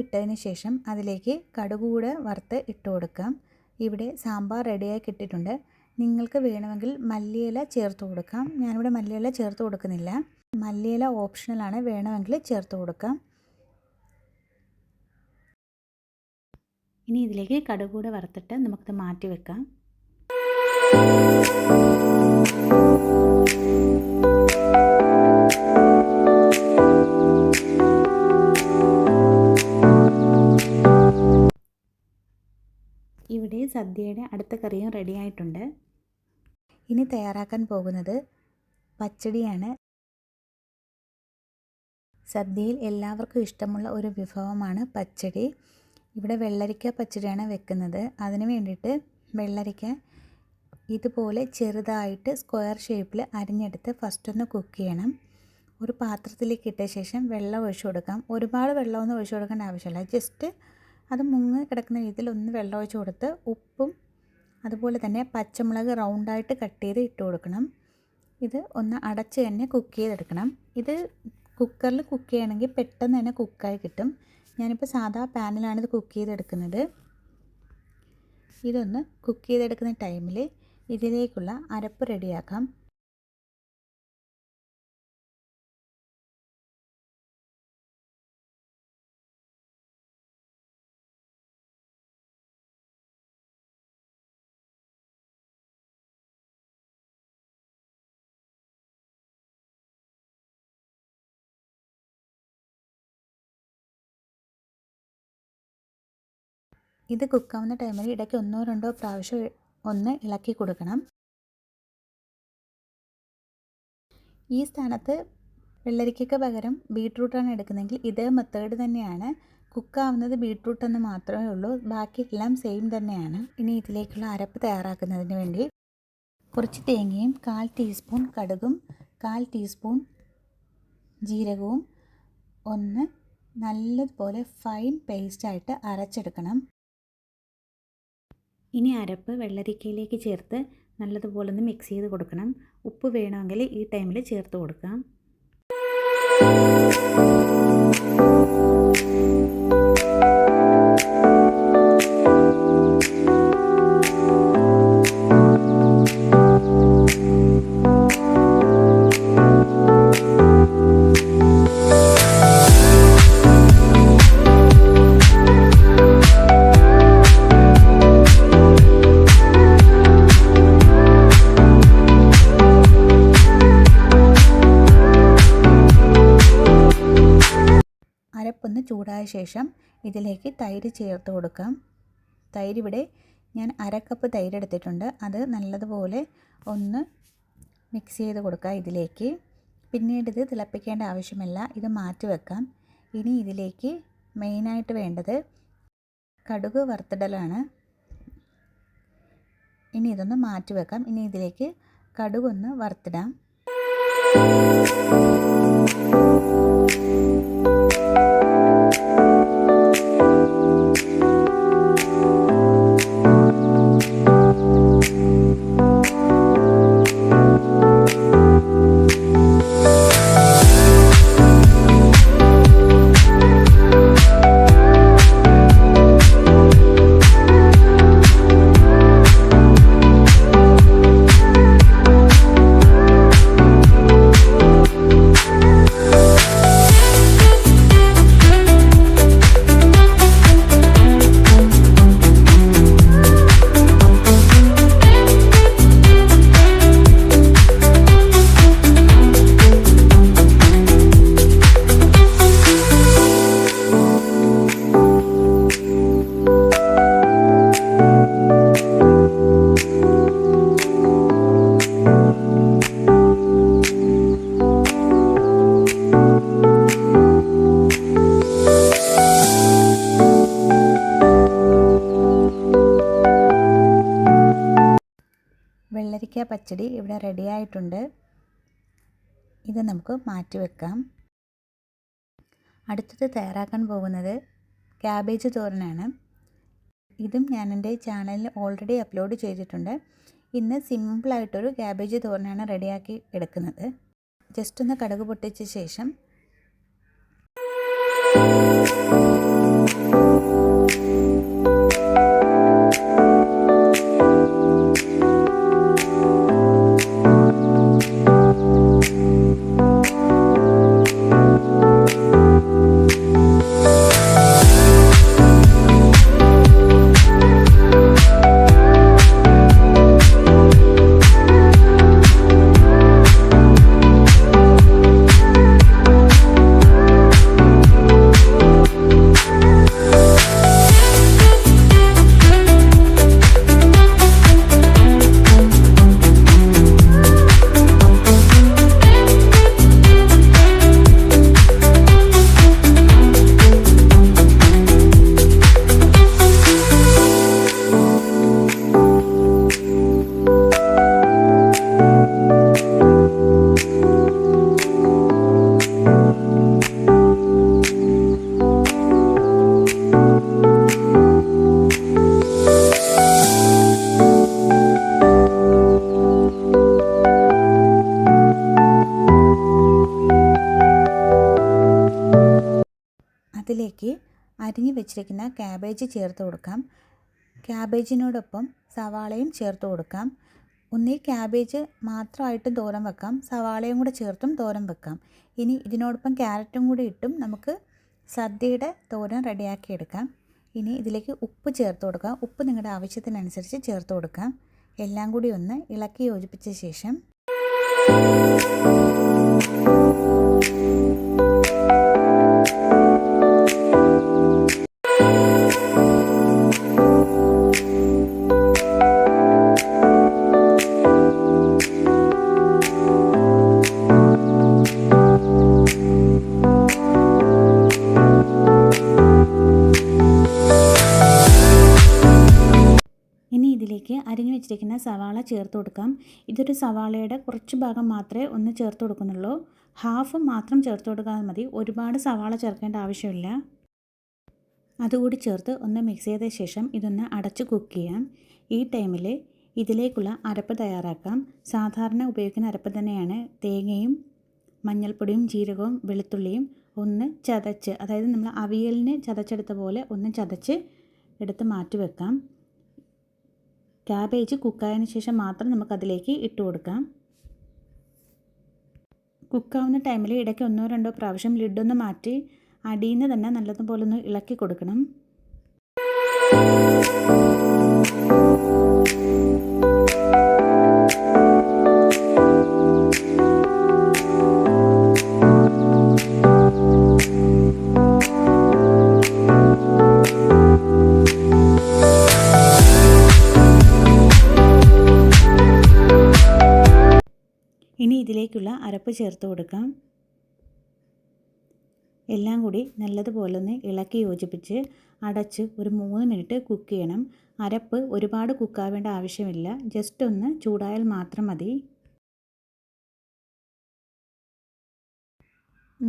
ഇട്ടതിന് ശേഷം അതിലേക്ക് കടുക് കൂടെ വറുത്ത് ഇട്ട് കൊടുക്കാം. ഇവിടെ സാമ്പാർ റെഡിയായി കിട്ടിയിട്ടുണ്ട്. നിങ്ങൾക്ക് വേണമെങ്കിൽ മല്ലിയില ചേർത്ത് കൊടുക്കാം. ഞാനിവിടെ മല്ലിയില ചേർത്ത് കൊടുക്കുന്നില്ല. മല്ലിയില ഓപ്ഷണലാണ്, വേണമെങ്കിൽ ചേർത്ത് കൊടുക്കാം. ഇനി ഇതിലേക്ക് കടുക് കൂടെ വറുത്തിട്ട് നമുക്കത് മാറ്റി വെക്കാം. ഇവിടെ സദ്യയുടെ അടുത്ത കറിയും റെഡി ആയിട്ടുണ്ട്. ഇനി തയ്യാറാക്കാൻ പോകുന്നത് പച്ചടിയാണ്. സദ്യയിൽ എല്ലാവർക്കും ഇഷ്ടമുള്ള ഒരു വിഭവമാണ് പച്ചടി. ഇവിടെ വെള്ളരിക്ക പച്ചടിയാണ് വെക്കുന്നത്. അതിന് വേണ്ടിയിട്ട് വെള്ളരിക്ക ഇതുപോലെ ചെറുതായിട്ട് സ്ക്വയർ ഷേപ്പിൽ അരിഞ്ഞെടുത്ത് ഫസ്റ്റ് ഒന്ന് കുക്ക് ചെയ്യണം. ഒരു പാത്രത്തിലേക്ക് ഇട്ട ശേഷം വെള്ളം ഒഴിച്ചു കൊടുക്കാം. ഒരുപാട് വെള്ളമൊന്നും ഒഴിച്ചു കൊടുക്കേണ്ട ആവശ്യമില്ല. ജസ്റ്റ് അത് മുങ്ങി കിടക്കുന്ന രീതിയിൽ ഒന്ന് വെള്ളം ഒഴിച്ച് കൊടുത്ത് ഉപ്പും അതുപോലെ തന്നെ പച്ചമുളക് റൗണ്ടായിട്ട് കട്ട് ചെയ്ത് ഇട്ട് കൊടുക്കണം. ഇത് ഒന്ന് അടച്ച് തന്നെ കുക്ക് ചെയ്തെടുക്കണം. ഇത് കുക്കറിൽ കുക്ക് ചെയ്യണമെങ്കിൽ പെട്ടെന്ന് തന്നെ കുക്കായി കിട്ടും. ഞാനിപ്പോൾ സാധാ പാനിലാണ് ഇത് കുക്ക് ചെയ്തെടുക്കുന്നത്. ഇതൊന്ന് കുക്ക് ചെയ്തെടുക്കുന്ന ടൈമിൽ ഇതിലേക്കുള്ള അരപ്പ് റെഡിയാക്കാം. ഇത് കുക്കാവുന്ന ടൈമിൽ ഇടയ്ക്ക് 1-2 പ്രാവശ്യം ഒന്ന് ഇളക്കി കൊടുക്കണം. ഈ സ്ഥാനത്ത് വെള്ളരിക്കയ്ക്ക് പകരം ബീട്രൂട്ടാണ് എടുക്കുന്നതെങ്കിൽ ഇതേ മെത്തേഡ് തന്നെയാണ്. കുക്കാവുന്നത് ബീട്രൂട്ട് എന്ന് മാത്രമേ ഉള്ളൂ, ബാക്കി എല്ലാം സെയിം തന്നെയാണ്. ഇനി ഇതിലേക്കുള്ള അരപ്പ് തയ്യാറാക്കുന്നതിന് വേണ്ടി കുറച്ച് തേങ്ങയും 1/4 ടീസ്പൂൺ കടുകും 1/4 ടീസ്പൂൺ ജീരകവും ഒന്ന് നല്ലതുപോലെ ഫൈൻ പേസ്റ്റായിട്ട് അരച്ചെടുക്കണം. ഇനി അരപ്പ് വെള്ളരിക്കയിലേക്ക് ചേർത്ത് നല്ലതുപോലെ ഒന്ന് മിക്സ് ചെയ്ത് കൊടുക്കണം. ഉപ്പ് വേണമെങ്കിൽ ഈ ടൈമിൽ ചേർത്ത് കൊടുക്കാം. ചൂടായ ശേഷം ഇതിലേക്ക് തൈര് ചേർത്ത് കൊടുക്കാം. തൈര് ഇവിടെ ഞാൻ 1/2 കപ്പ് തൈര് എടുത്തിട്ടുണ്ട്. അത് നല്ലതുപോലെ ഒന്ന് മിക്സ് ചെയ്ത് കൊടുക്കുക ഇതിലേക്ക്. പിന്നീട് ഇത് തിളപ്പിക്കേണ്ട ആവശ്യമില്ല, ഇത് മാറ്റി വെക്കാം. ഇനി ഇതിലേക്ക് മെയിനായിട്ട് വേണ്ടത് കടുക് വറുത്തിടലാണ്. ഇനി ഇതൊന്ന് മാറ്റി വെക്കാം. ഇനി ഇതിലേക്ക് കടുകൊന്ന് വറുത്തിടാം. വെള്ളരിക്ക പച്ചടി ഇവിടെ റെഡി ആയിട്ടുണ്ട്. ഇത് നമുക്ക് മാറ്റി വെക്കാം. അടുത്തത് തയ്യാറാക്കാൻ പോകുന്നത് ക്യാബേജ് തോരനാണ്. ഇതും ഞാൻ എൻ്റെ ചാനലിൽ ഓൾറെഡി അപ്ലോഡ് ചെയ്തിട്ടുണ്ട്. ഇന്ന് സിമ്പിളായിട്ടൊരു ക്യാബേജ് തോരനാണ് റെഡിയാക്കി എടുക്കുന്നത്. ജസ്റ്റ് ഒന്ന് കടുക് പൊട്ടിച്ച ശേഷം അതിലേക്ക് അരിഞ്ഞു വെച്ചിരിക്കുന്ന ക്യാബേജ് ചേർത്ത് കൊടുക്കാം. ക്യാബേജിനോടൊപ്പം സവാളയും ചേർത്ത് കൊടുക്കാം. ഒന്നീ ക്യാബേജ് മാത്രമായിട്ടും തോരൻ വെക്കാം, സവാളയും കൂടെ ചേർത്തും തോരൻ വെക്കാം. ഇനി ഇതിനോടൊപ്പം ക്യാരറ്റും കൂടി ഇട്ടും നമുക്ക് സദ്യയുടെ തോരൻ റെഡിയാക്കിയെടുക്കാം. ഇനി ഇതിലേക്ക് ഉപ്പ് ചേർത്ത് കൊടുക്കാം. ഉപ്പ് നിങ്ങളുടെ ആവശ്യത്തിനനുസരിച്ച് ചേർത്ത് കൊടുക്കാം. എല്ലാം കൂടി ഒന്ന് ഇളക്കി യോജിപ്പിച്ച ശേഷം ഇതിലേക്ക് അരിഞ്ഞു വെച്ചിരിക്കുന്ന സവാള ചേർത്ത് കൊടുക്കാം. ഇതൊരു സവാളയുടെ കുറച്ച് ഭാഗം മാത്രമേ ഒന്ന് ചേർത്ത് കൊടുക്കുന്നുള്ളൂ. ഹാഫ് മാത്രം ചേർത്ത് കൊടുക്കാതെ മതി, ഒരുപാട് സവാള ചേർക്കേണ്ട ആവശ്യമില്ല. അതുകൂടി ചേർത്ത് ഒന്ന് മിക്സ് ചെയ്ത ശേഷം ഇതൊന്ന് അടച്ച് കുക്ക് ചെയ്യാം. ഈ ടൈമിൽ ഇതിലേക്കുള്ള അരപ്പ് തയ്യാറാക്കാം. സാധാരണ ഉപയോഗിക്കുന്ന അരപ്പ് തന്നെയാണ്. തേങ്ങയും മഞ്ഞൾപ്പൊടിയും ജീരകവും വെളുത്തുള്ളിയും ഒന്ന് ചതച്ച്, അതായത് നമ്മൾ അവിയലിന് ചതച്ചെടുത്ത പോലെ ഒന്ന് ചതച്ച് എടുത്ത് മാറ്റി വെക്കാം. ക്യാബേജ് കുക്കായതിനു ശേഷം മാത്രം നമുക്കതിലേക്ക് ഇട്ട് കൊടുക്കാം. കുക്കാവുന്ന ടൈമിൽ ഇടയ്ക്ക് 1-2 പ്രാവശ്യം ലിഡൊന്ന് മാറ്റി അടിയിൽ നിന്ന് തന്നെ നല്ലതുപോലെ ഒന്ന് ഇളക്കി കൊടുക്കണം. അരപ്പ് ചേർത്ത് കൊടുക്കാം. എല്ലാം കൂടി നല്ലതുപോലെ ഒന്ന് ഇളക്കി യോജിപ്പിച്ച് അടച്ച് ഒരു 3 മിനിറ്റ് കുക്ക് ചെയ്യണം. അരപ്പ് ഒരുപാട് കുക്കാവേണ്ട ആവശ്യമില്ല, ജസ്റ്റ് ഒന്ന് ചൂടായാൽ മാത്രം മതി.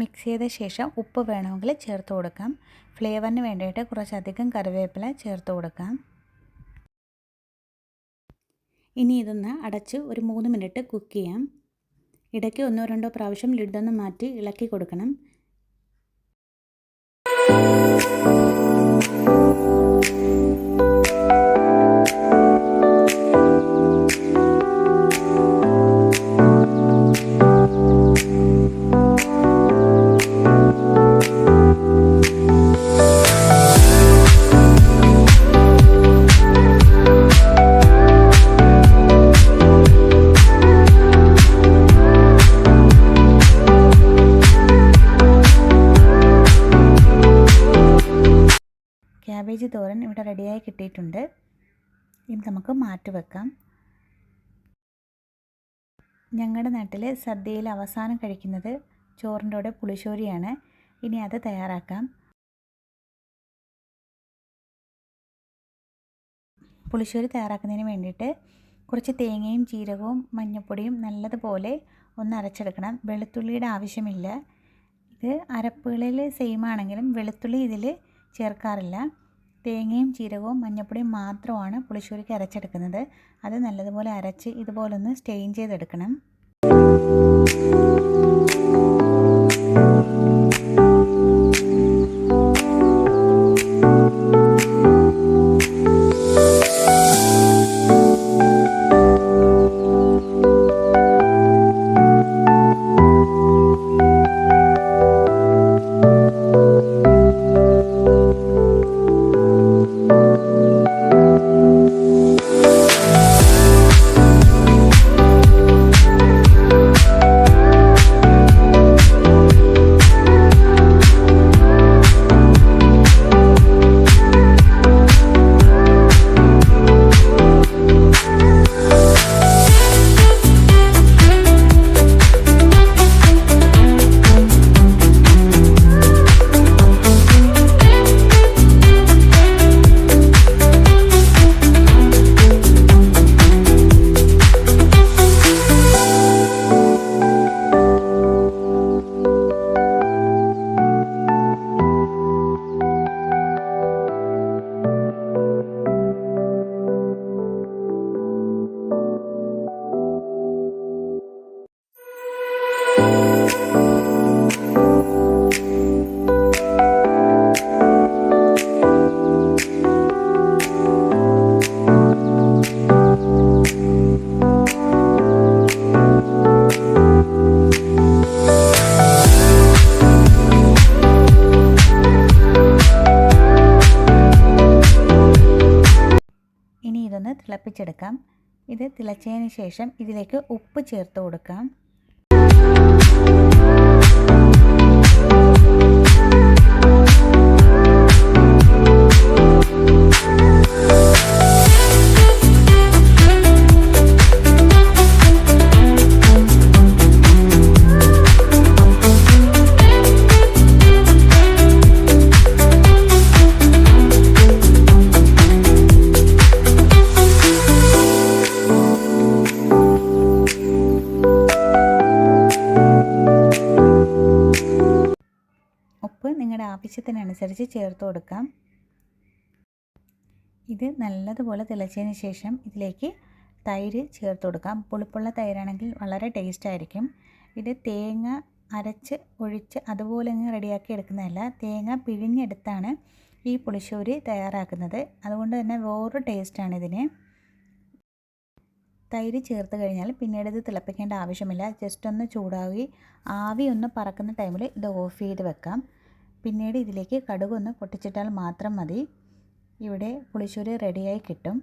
മിക്സ് ചെയ്ത ശേഷം ഉപ്പ് വേണമെങ്കിൽ ചേർത്ത് കൊടുക്കാം. ഫ്ലേവറിന് വേണ്ടിയിട്ട് കുറച്ചധികം കറിവേപ്പില ചേർത്ത് കൊടുക്കാം. ഇനി ഇതൊന്ന് അടച്ച് ഒരു 3 മിനിറ്റ് കുക്ക് ചെയ്യാം. ഇടയ്ക്ക് 1-2 പ്രാവശ്യം ലിഡൊന്ന് മാറ്റി ഇളക്കി കൊടുക്കണം. ക്യാബേജ് തോരൻ ഇവിടെ റെഡിയായി കിട്ടിയിട്ടുണ്ട്. ഇനി നമുക്ക് മാറ്റി വെക്കാം. ഞങ്ങളുടെ നാട്ടിൽ സദ്യയിൽ അവസാനം കഴിക്കുന്നത് ചോറിൻ്റെ കൂടെ പുളിശ്ശേരിയാണ്. ഇനി അത് തയ്യാറാക്കാം. പുളിശ്ശേരി തയ്യാറാക്കുന്നതിന് വേണ്ടിയിട്ട് കുറച്ച് തേങ്ങയും ജീരകവും മഞ്ഞൾപ്പൊടിയും നല്ലതുപോലെ ഒന്ന് അരച്ചെടുക്കണം. വെളുത്തുള്ളിയുടെ ആവശ്യമില്ല. ഇത് അരപ്പുകളിൽ സെയിം ആണെങ്കിലും വെളുത്തുള്ളി ഇതിൽ ചേർക്കാറില്ല. തേങ്ങയും ജീരകവും മഞ്ഞൾപ്പൊടിയും മാത്രമാണ് പുളിശ്ശേരിക്ക് അരച്ചെടുക്കുന്നത്. അത് നല്ലതുപോലെ അരച്ച് ഇതുപോലൊന്ന് സ്റ്റെയിൻ ചെയ്തെടുക്കണം. ഇതൊന്ന് തിളപ്പിച്ചെടുക്കാം. ഇത് തിളച്ചതിന് ശേഷം ഇതിലേക്ക് ഉപ്പ് ചേർത്ത് കൊടുക്കാം. ഉപ്പ് നിങ്ങളുടെ ആവശ്യത്തിനനുസരിച്ച് ചേർത്ത് കൊടുക്കാം. ഇത് നല്ലതുപോലെ തിളച്ചതിന് ശേഷം ഇതിലേക്ക് തൈര് ചേർത്ത് കൊടുക്കാം. പുളിപ്പുള്ള തൈരാണെങ്കിൽ വളരെ ടേസ്റ്റ് ആയിരിക്കും. ഇത് തേങ്ങ അരച്ച് ഒഴിച്ച് അതുപോലെ അങ്ങ് റെഡിയാക്കി എടുക്കുന്നതല്ല, തേങ്ങ പിഴിഞ്ഞെടുത്താണ് ഈ പുളിശ്ശേരി തയ്യാറാക്കുന്നത്. അതുകൊണ്ട് തന്നെ വേറൊരു ടേസ്റ്റാണ് ഇതിന്. തൈര് ചേർത്ത് കഴിഞ്ഞാൽ പിന്നീട് ഇത് തിളപ്പിക്കേണ്ട ആവശ്യമില്ല. ജസ്റ്റ് ഒന്ന് ചൂടാക്കി ആവി ഒന്ന് പറക്കുന്ന ടൈമിൽ ഇത് ഓഫ് ചെയ്ത് വെക്കാം. പിന്നീട് ഇതിലേക്ക് കടുകൊന്ന് പൊട്ടിച്ചിട്ടാൽ മാത്രം മതി. ഇവിടെ പുളിശ്ശേരി റെഡിയായി കിട്ടും.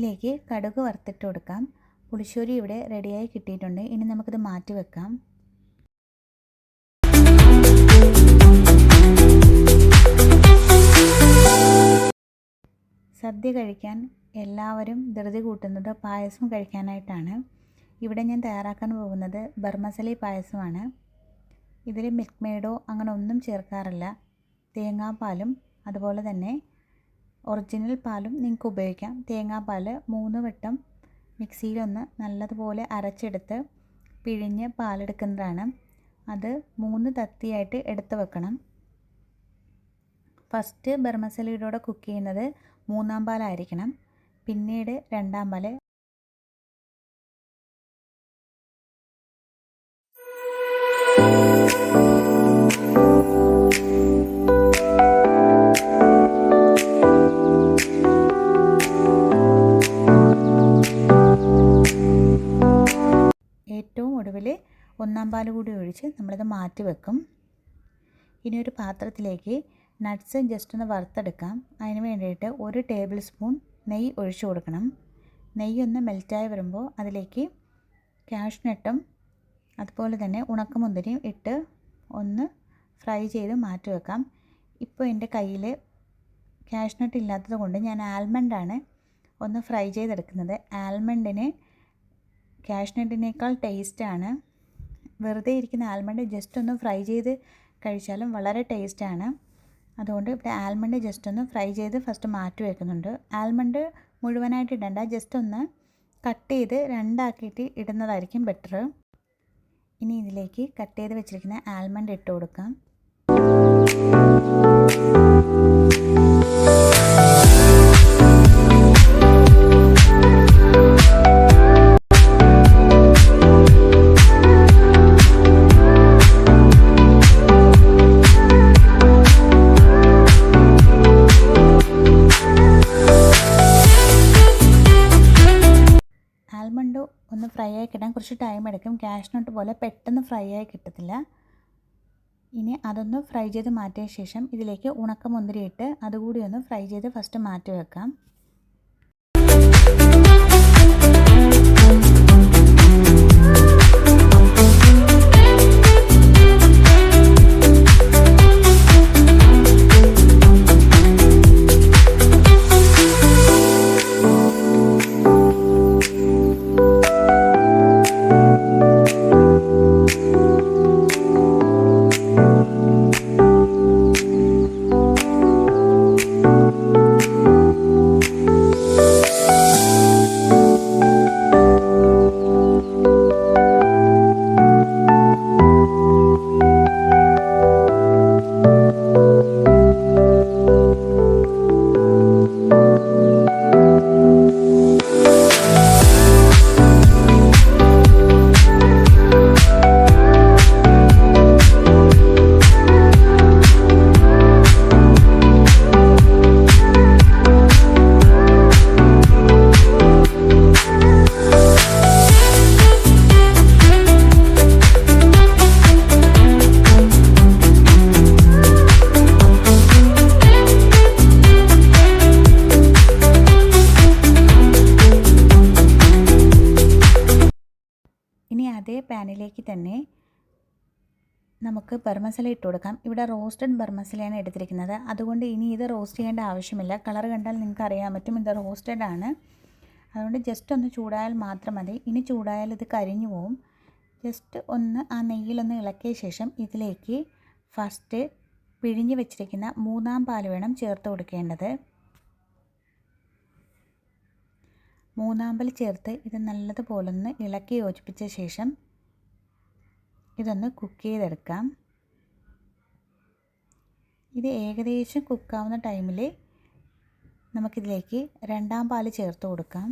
ഇതിലേക്ക് കടുക് വറുത്തിട്ട് കൊടുക്കാം. പുളിശ്ശേരി ഇവിടെ റെഡിയായി കിട്ടിയിട്ടുണ്ട്. ഇനി നമുക്കിത് മാറ്റി വെക്കാം. സദ്യ കഴിക്കാൻ എല്ലാവരും ധൃതി കൂട്ടുന്നത് പായസം കഴിക്കാനായിട്ടാണ്. ഇവിടെ ഞാൻ തയ്യാറാക്കാൻ പോകുന്നത് ബർമസലി പായസമാണ്. ഇതിൽ മിൽക്ക് മെയ്ഡോ അങ്ങനെ ഒന്നും ചേർക്കാറില്ല. തേങ്ങാപ്പാലും അതുപോലെ തന്നെ ഒറിജിനൽ പാലും നിങ്ങൾക്ക് ഉപയോഗിക്കാം. തേങ്ങാപ്പാൽ 3 വട്ടം മിക്സിയിലൊന്ന് നല്ലതുപോലെ അരച്ചെടുത്ത് പിഴിഞ്ഞ് പാലെടുക്കുന്നതാണ്. അത് 3 തത്തിയായിട്ട് എടുത്ത് വെക്കണം. ഫസ്റ്റ് ബർമസലിയുടെ കൂടെ കുക്ക് ചെയ്യുന്നത് 3-ാം പാലായിരിക്കണം. പിന്നീട് 2-ാം പാൽ. ഏറ്റവും ഒടുവിൽ 1-ാം പാൽ കൂടി ഒഴിച്ച് നമ്മളിത് മാറ്റി വെക്കും. ഇനി ഒരു പാത്രത്തിലേക്ക് നട്ട്സ് ജസ്റ്റ് ഒന്ന് വറുത്തെടുക്കാം. അതിന് വേണ്ടിയിട്ട് 1 ടേബിൾ സ്പൂൺ നെയ്യ് ഒഴിച്ചു കൊടുക്കണം. നെയ്യ് ഒന്ന് മെൽറ്റായി വരുമ്പോൾ അതിലേക്ക് കാഷ്നട്ടും അതുപോലെ തന്നെ ഉണക്കമുന്തിരിയും ഇട്ട് ഒന്ന് ഫ്രൈ ചെയ്ത് മാറ്റി വെക്കാം. ഇപ്പോൾ എൻ്റെ കയ്യിൽ കാഷ്നട്ട് ഇല്ലാത്തത് കൊണ്ട് ഞാൻ ആൽമണ്ടാണ് ഒന്ന് ഫ്രൈ ചെയ്തെടുക്കുന്നത്. ആൽമണ്ടിന് കാഷ്നട്ടിനേക്കാൾ ടേസ്റ്റാണ്. വെറുതെ ഇരിക്കുന്ന ആൽമണ്ട് ജസ്റ്റ് ഒന്ന് ഫ്രൈ ചെയ്ത് കഴിച്ചാലും വളരെ ടേസ്റ്റാണ്. അതുകൊണ്ട് ഇവിടെ ആൽമണ്ട് ജസ്റ്റ് ഒന്ന് ഫ്രൈ ചെയ്ത് ഫസ്റ്റ് മാറ്റി വെക്കുന്നുണ്ട്. ആൽമണ്ട് മുഴുവനായിട്ട് ഇടണ്ട, ജസ്റ്റ് ഒന്ന് കട്ട് ചെയ്ത് 2 ആക്കിയിട്ട് ഇടുന്നതായിരിക്കും ബെറ്റർ. ഇനി ഇതിലേക്ക് കട്ട് ചെയ്ത് വെച്ചിരിക്കുന്ന ആൽമണ്ട് ഇട്ട് കൊടുക്കാം. ആൽമണ്ട് ഒന്ന് ഫ്രൈ ആയി കിട്ടാൻ കുറച്ച് ടൈം എടുക്കും. കാഷ്നട്ട് പോലെ പെട്ടെന്ന് ഫ്രൈ ആയി കിട്ടത്തില്ല. ഇനി അതൊന്ന് ഫ്രൈ ചെയ്ത് മാറ്റിയ ശേഷം ഇതിലേക്ക് ഉണക്കമുന്തിരി ഇട്ട് അതുകൂടി ഒന്ന് ഫ്രൈ ചെയ്ത് ഫസ്റ്റ് മാറ്റി വെക്കാം. ഇനി അതേ പാനിലേക്ക് തന്നെ നമുക്ക് ബർമസല ഇട്ട് കൊടുക്കാം. ഇവിടെ റോസ്റ്റഡ് ബർമസലയാണ് എടുത്തിരിക്കുന്നത്. അതുകൊണ്ട് ഇനി ഇത് റോസ്റ്റ് ചെയ്യേണ്ട ആവശ്യമില്ല. കളർ കണ്ടാൽ നിങ്ങൾക്ക് അറിയാൻ പറ്റും ഇത് റോസ്റ്റഡ് ആണ്. അതുകൊണ്ട് ജസ്റ്റ് ഒന്ന് ചൂടായാൽ മാത്രം മതി. ഇനി ചൂടായാൽ ഇത് കരിഞ്ഞു പോവും. ജസ്റ്റ് ഒന്ന് ആ നെയ്യിലൊന്ന് ഇളക്കിയ ശേഷം ഇതിലേക്ക് ഫസ്റ്റ് പിഴിഞ്ഞ് വെച്ചിരിക്കുന്ന 3-ാം പാൽ വേണം ചേർത്ത് കൊടുക്കേണ്ടത്. 3-ാം പാൽ ചേർത്ത് ഇത് നല്ലതുപോലൊന്ന് ഇളക്കി യോജിപ്പിച്ച ശേഷം ഇതൊന്ന് കുക്ക് ചെയ്തെടുക്കാം. ഇത് ഏകദേശം കുക്കാവുന്ന ടൈമിൽ നമുക്കിതിലേക്ക് 2-ാം പാൽ ചേർത്ത് കൊടുക്കാം.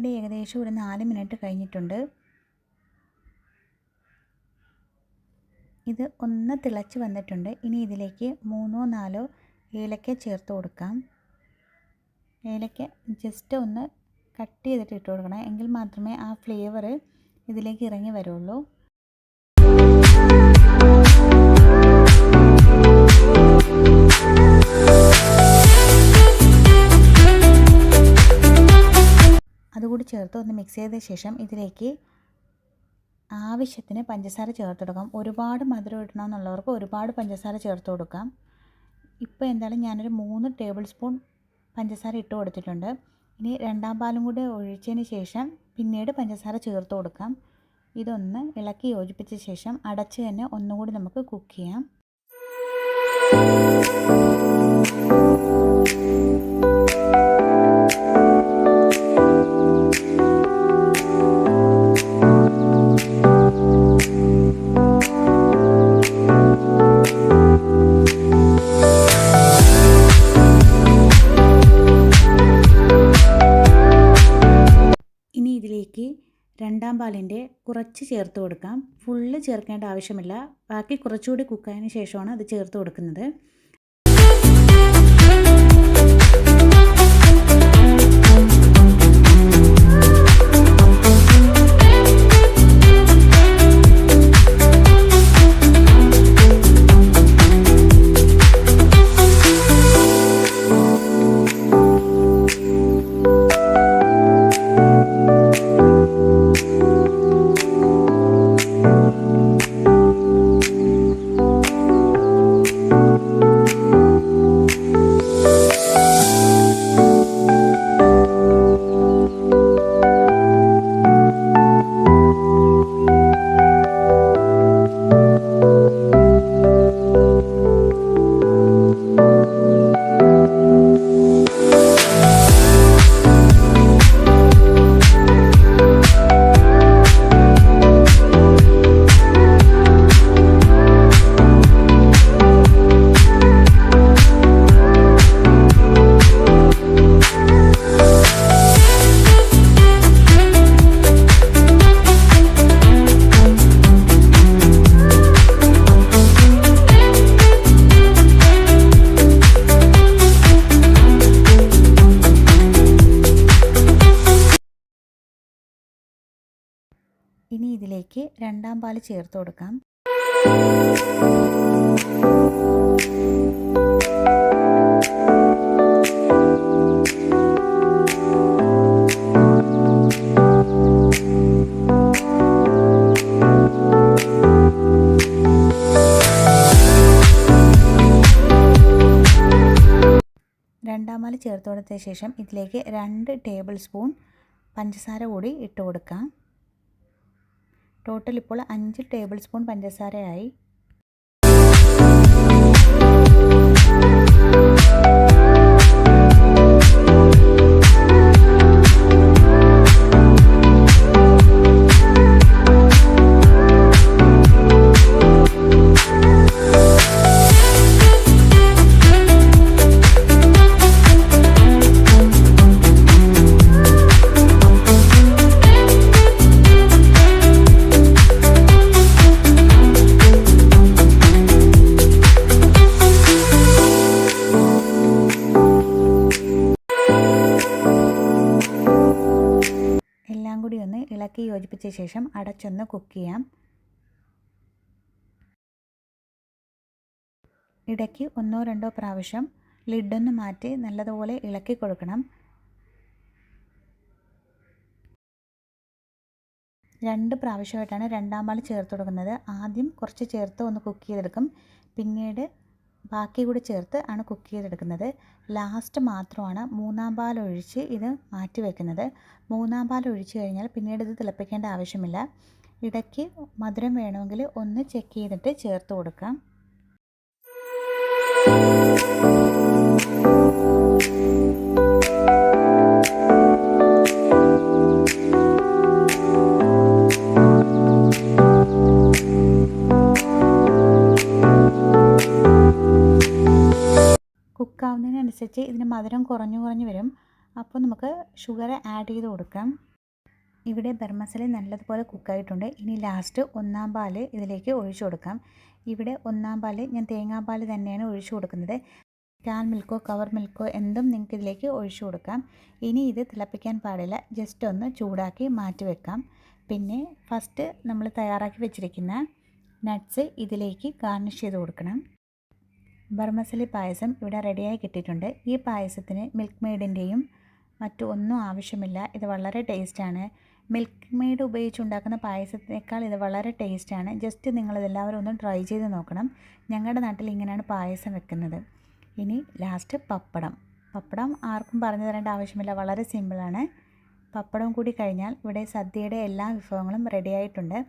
ഇവിടെ ഏകദേശം ഒരു 4 മിനിറ്റ് കഴിഞ്ഞിട്ടുണ്ട്. ഇത് ഒന്ന് തിളച്ച് വന്നിട്ടുണ്ട്. ഇനി ഇതിലേക്ക് 3-4 ഏലക്ക ചേർത്ത് കൊടുക്കാം. ഏലക്ക ജസ്റ്റ് ഒന്ന് കട്ട് ചെയ്തിട്ട് ഇട്ട് കൊടുക്കണം, എങ്കിൽ മാത്രമേ ആ ഫ്ലേവർ ഇതിലേക്ക് ഇറങ്ങി വരുള്ളൂ. അതുകൂടി ചേർത്ത് ഒന്ന് മിക്സ് ചെയ്ത ശേഷം ഇതിലേക്ക് ആവശ്യത്തിന് പഞ്ചസാര ചേർത്ത് കൊടുക്കാം. ഒരുപാട് മധുരം ഇടണമെന്നുള്ളവർക്ക് ഒരുപാട് പഞ്ചസാര ചേർത്ത് കൊടുക്കാം. ഇപ്പോൾ എന്തായാലും ഞാനൊരു 3 ടേബിൾ സ്പൂൺ പഞ്ചസാര ഇട്ട് കൊടുത്തിട്ടുണ്ട്. ഇനി രണ്ടാം പാലും കൂടി ഒഴിച്ചതിന് ശേഷം പിന്നീട് പഞ്ചസാര ചേർത്ത് കൊടുക്കാം. ഇതൊന്ന് ഇളക്കി യോജിപ്പിച്ച ശേഷം അടച്ച് തന്നെ ഒന്നുകൂടി നമുക്ക് കുക്ക് ചെയ്യാം. ഇനി ഇതിലേക്ക് രണ്ടാം പാലിൻ്റെ കുറച്ച് ചേർത്ത് കൊടുക്കാം. ഫുള്ള് ചേർക്കേണ്ട ആവശ്യമില്ല, ബാക്കി കുറച്ചുകൂടി കുക്കായതിന് ശേഷമാണ് അത് ചേർത്ത് കൊടുക്കുന്നത്. ഇനി ഇതിലേക്ക് രണ്ടാം പാൽ ചേർത്ത് കൊടുക്കാം. രണ്ടാം പാൽ ചേർത്ത് കൊടുത്ത ശേഷം ഇതിലേക്ക് 2 ടേബിൾ സ്പൂൺ പഞ്ചസാര കൂടി ഇട്ട് കൊടുക്കാം. ടോട്ടൽ ഇപ്പോൾ 5 ടേബിൾ സ്പൂൺ പഞ്ചസാരയായി. എല്ലാം കൂടി ഒന്ന് ഇളക്കി യോജിപ്പിച്ച ശേഷം അടച്ചൊന്ന് കുക്ക് ചെയ്യാം. ഇടയ്ക്ക് 1-2 പ്രാവശ്യം ലിഡൊന്ന് മാറ്റി നല്ലതുപോലെ ഇളക്കി കൊടുക്കണം. 2 പ്രാവശ്യമായിട്ടാണ് രണ്ടാം പാൽ ചേർത്ത് കൊടുക്കുന്നത്. ആദ്യം കുറച്ച് ചേർത്ത് ഒന്ന് കുക്ക് ചെയ്തെടുക്കും, പിന്നീട് ബാക്കി കൂടി ചേർത്ത് ആണ് കുക്ക് ചെയ്തെടുക്കുന്നത്. ലാസ്റ്റ് മാത്രമാണ് 3-ാം പാൽ ഒഴിച്ച് ഇത് മാറ്റി വയ്ക്കുന്നത്. 3-ാം പാൽ ഒഴിച്ച് കഴിഞ്ഞാൽ പിന്നീട് ഇത് തിളപ്പിക്കേണ്ട ആവശ്യമില്ല. ഇടയ്ക്ക് മധുരം വേണമെങ്കിൽ ഒന്ന് ചെക്ക് ചെയ്തിട്ട് ചേർത്ത് കൊടുക്കാം. കുക്കാവുന്നതിനനുസരിച്ച് ഇതിന് മധുരം കുറഞ്ഞു വരും. അപ്പോൾ നമുക്ക് ഷുഗർ ആഡ് ചെയ്ത് കൊടുക്കാം. ഇവിടെ ഗരം മസാല നല്ലതുപോലെ കുക്കായിട്ടുണ്ട്. ഇനി ലാസ്റ്റ് ഒന്നാം പാൽ ഇതിലേക്ക് ഒഴിച്ചു കൊടുക്കാം. ഇവിടെ ഒന്നാം പാൽ ഞാൻ തേങ്ങാപ്പാൽ തന്നെയാണ് ഒഴിച്ചു കൊടുക്കുന്നത്. കാൻ മിൽക്കോ കവർ മിൽക്കോ എന്തും നിങ്ങൾക്ക് ഇതിലേക്ക് ഒഴിച്ചു കൊടുക്കാം. ഇനി ഇത് തിളപ്പിക്കാൻ പാടില്ല, ജസ്റ്റ് ഒന്ന് ചൂടാക്കി മാറ്റി വെക്കാം. പിന്നെ ഫസ്റ്റ് നമ്മൾ തയ്യാറാക്കി വെച്ചിരിക്കുന്ന നട്ട്സ് ഇതിലേക്ക് ഗാർണിഷ് ചെയ്ത് കൊടുക്കണം. ബർമസലി പായസം ഇവിടെ റെഡിയായി കിട്ടിയിട്ടുണ്ട്. ഈ പായസത്തിന് മിൽക്ക് മെയ്ഡിൻ്റെയും മറ്റു ഒന്നും ആവശ്യമില്ല. ഇത് വളരെ ടേസ്റ്റാണ്. മിൽക്ക് മെയ്ഡ് ഉപയോഗിച്ചുണ്ടാക്കുന്ന പായസത്തിനേക്കാൾ ഇത് വളരെ ടേസ്റ്റാണ്. ജസ്റ്റ് നിങ്ങളിതെല്ലാവരും ഒന്ന് ട്രൈ ചെയ്ത് നോക്കണം. ഞങ്ങളുടെ നാട്ടിൽ ഇങ്ങനെയാണ് പായസം വെക്കുന്നത്. ഇനി ലാസ്റ്റ് പപ്പടം ആർക്കും പറഞ്ഞു തരേണ്ട ആവശ്യമില്ല, വളരെ സിമ്പിളാണ്. പപ്പടം കൂടി കഴിഞ്ഞാൽ ഇവിടെ സദ്യയുടെ എല്ലാ വിഭവങ്ങളും റെഡിയായിട്ടുണ്ട്.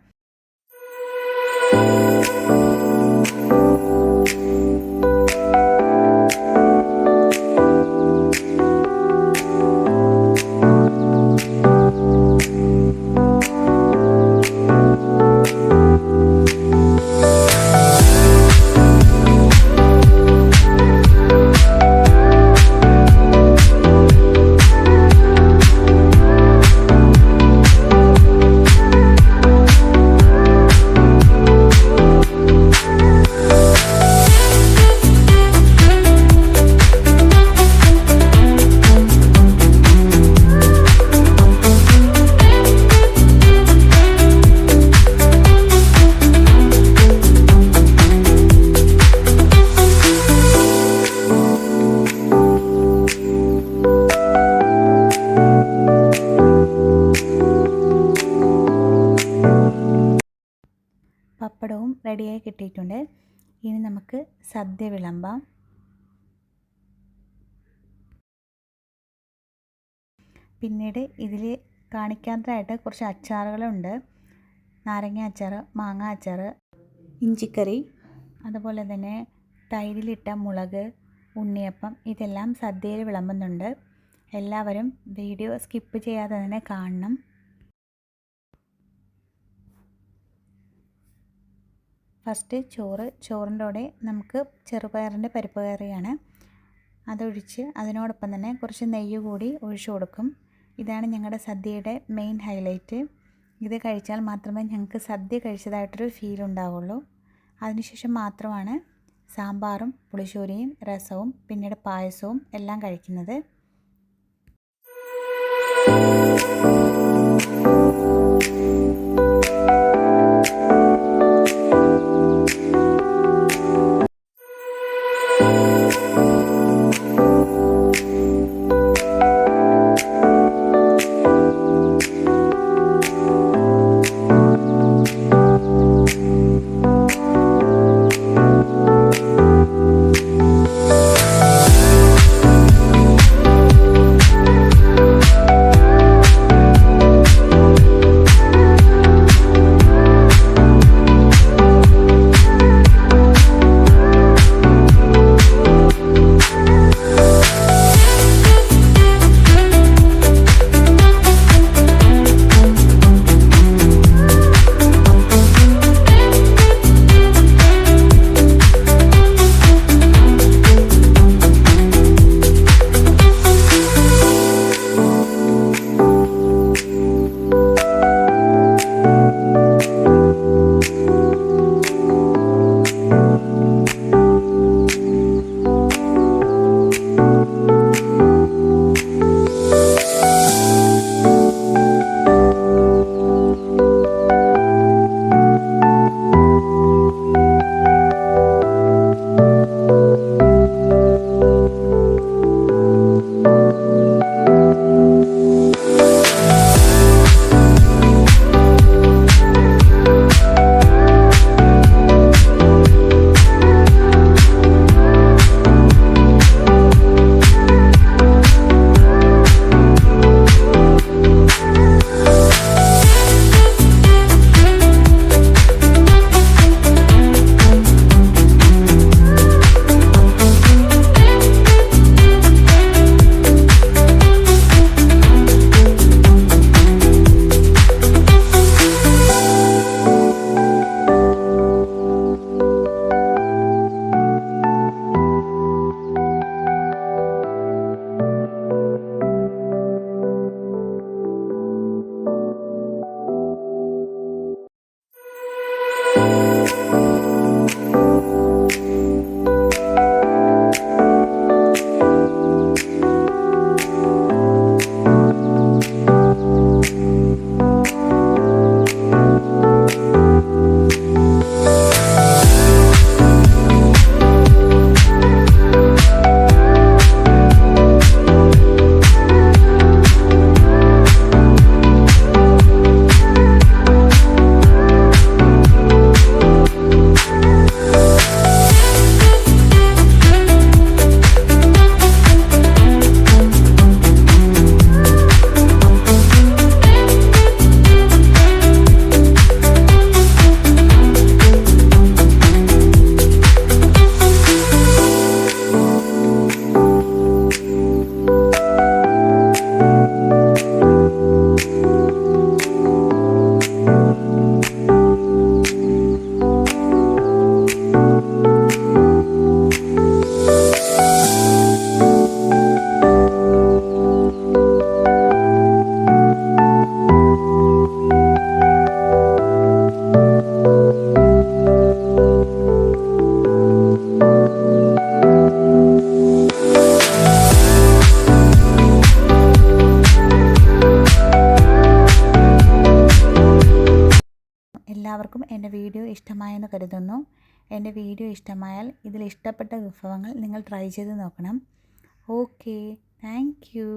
പപ്പടവും റെഡിയായി കിട്ടിയിട്ടുണ്ട്. ഇനി നമുക്ക് സദ്യ വിളമ്പാം. പിന്നീട് ഇതിൽ കാണിക്കാത്തതായിട്ട് കുറച്ച് അച്ചാറുകളുണ്ട്. നാരങ്ങ അച്ചാർ, മാങ്ങ അച്ചാർ, ഇഞ്ചിക്കറി, അതുപോലെ തന്നെ തൈരിലിട്ട മുളക്, ഉണ്ണിയപ്പം, ഇതെല്ലാം സദ്യയിൽ വിളമ്പുന്നുണ്ട്. എല്ലാവരും വീഡിയോ സ്കിപ്പ് ചെയ്യാതെ തന്നെ കാണണം. ഫസ്റ്റ് ചോറിൻ്റെ കൂടെ നമുക്ക് ചെറുപയറിൻ്റെ പരിപ്പ് കറിയാണ്. അതൊഴിച്ച് അതിനോടൊപ്പം തന്നെ കുറച്ച് നെയ്യ് കൂടി ഒഴിച്ചു കൊടുക്കും. ഇതാണ് ഞങ്ങളുടെ സദ്യയുടെ മെയിൻ ഹൈലൈറ്റ്. ഇത് കഴിച്ചാൽ മാത്രമേ ഞങ്ങൾക്ക് സദ്യ കഴിച്ചതായിട്ടൊരു ഫീൽ ഉണ്ടാവുള്ളൂ. അതിനുശേഷം മാത്രമാണ് സാമ്പാറും പുളിശ്ശേരിയും രസവും പിന്നീട് പായസവും എല്ലാം കഴിക്കുന്നത്. എല്ലാവർക്കും എൻ്റെ വീഡിയോ ഇഷ്ടമായെന്ന് കരുതുന്നു. എൻ്റെ വീഡിയോ ഇഷ്ടമായാൽ ഇതിൽ ഇഷ്ടപ്പെട്ട വിഭവങ്ങൾ നിങ്ങൾ ട്രൈ ചെയ്ത് നോക്കണം. Okay, thank you.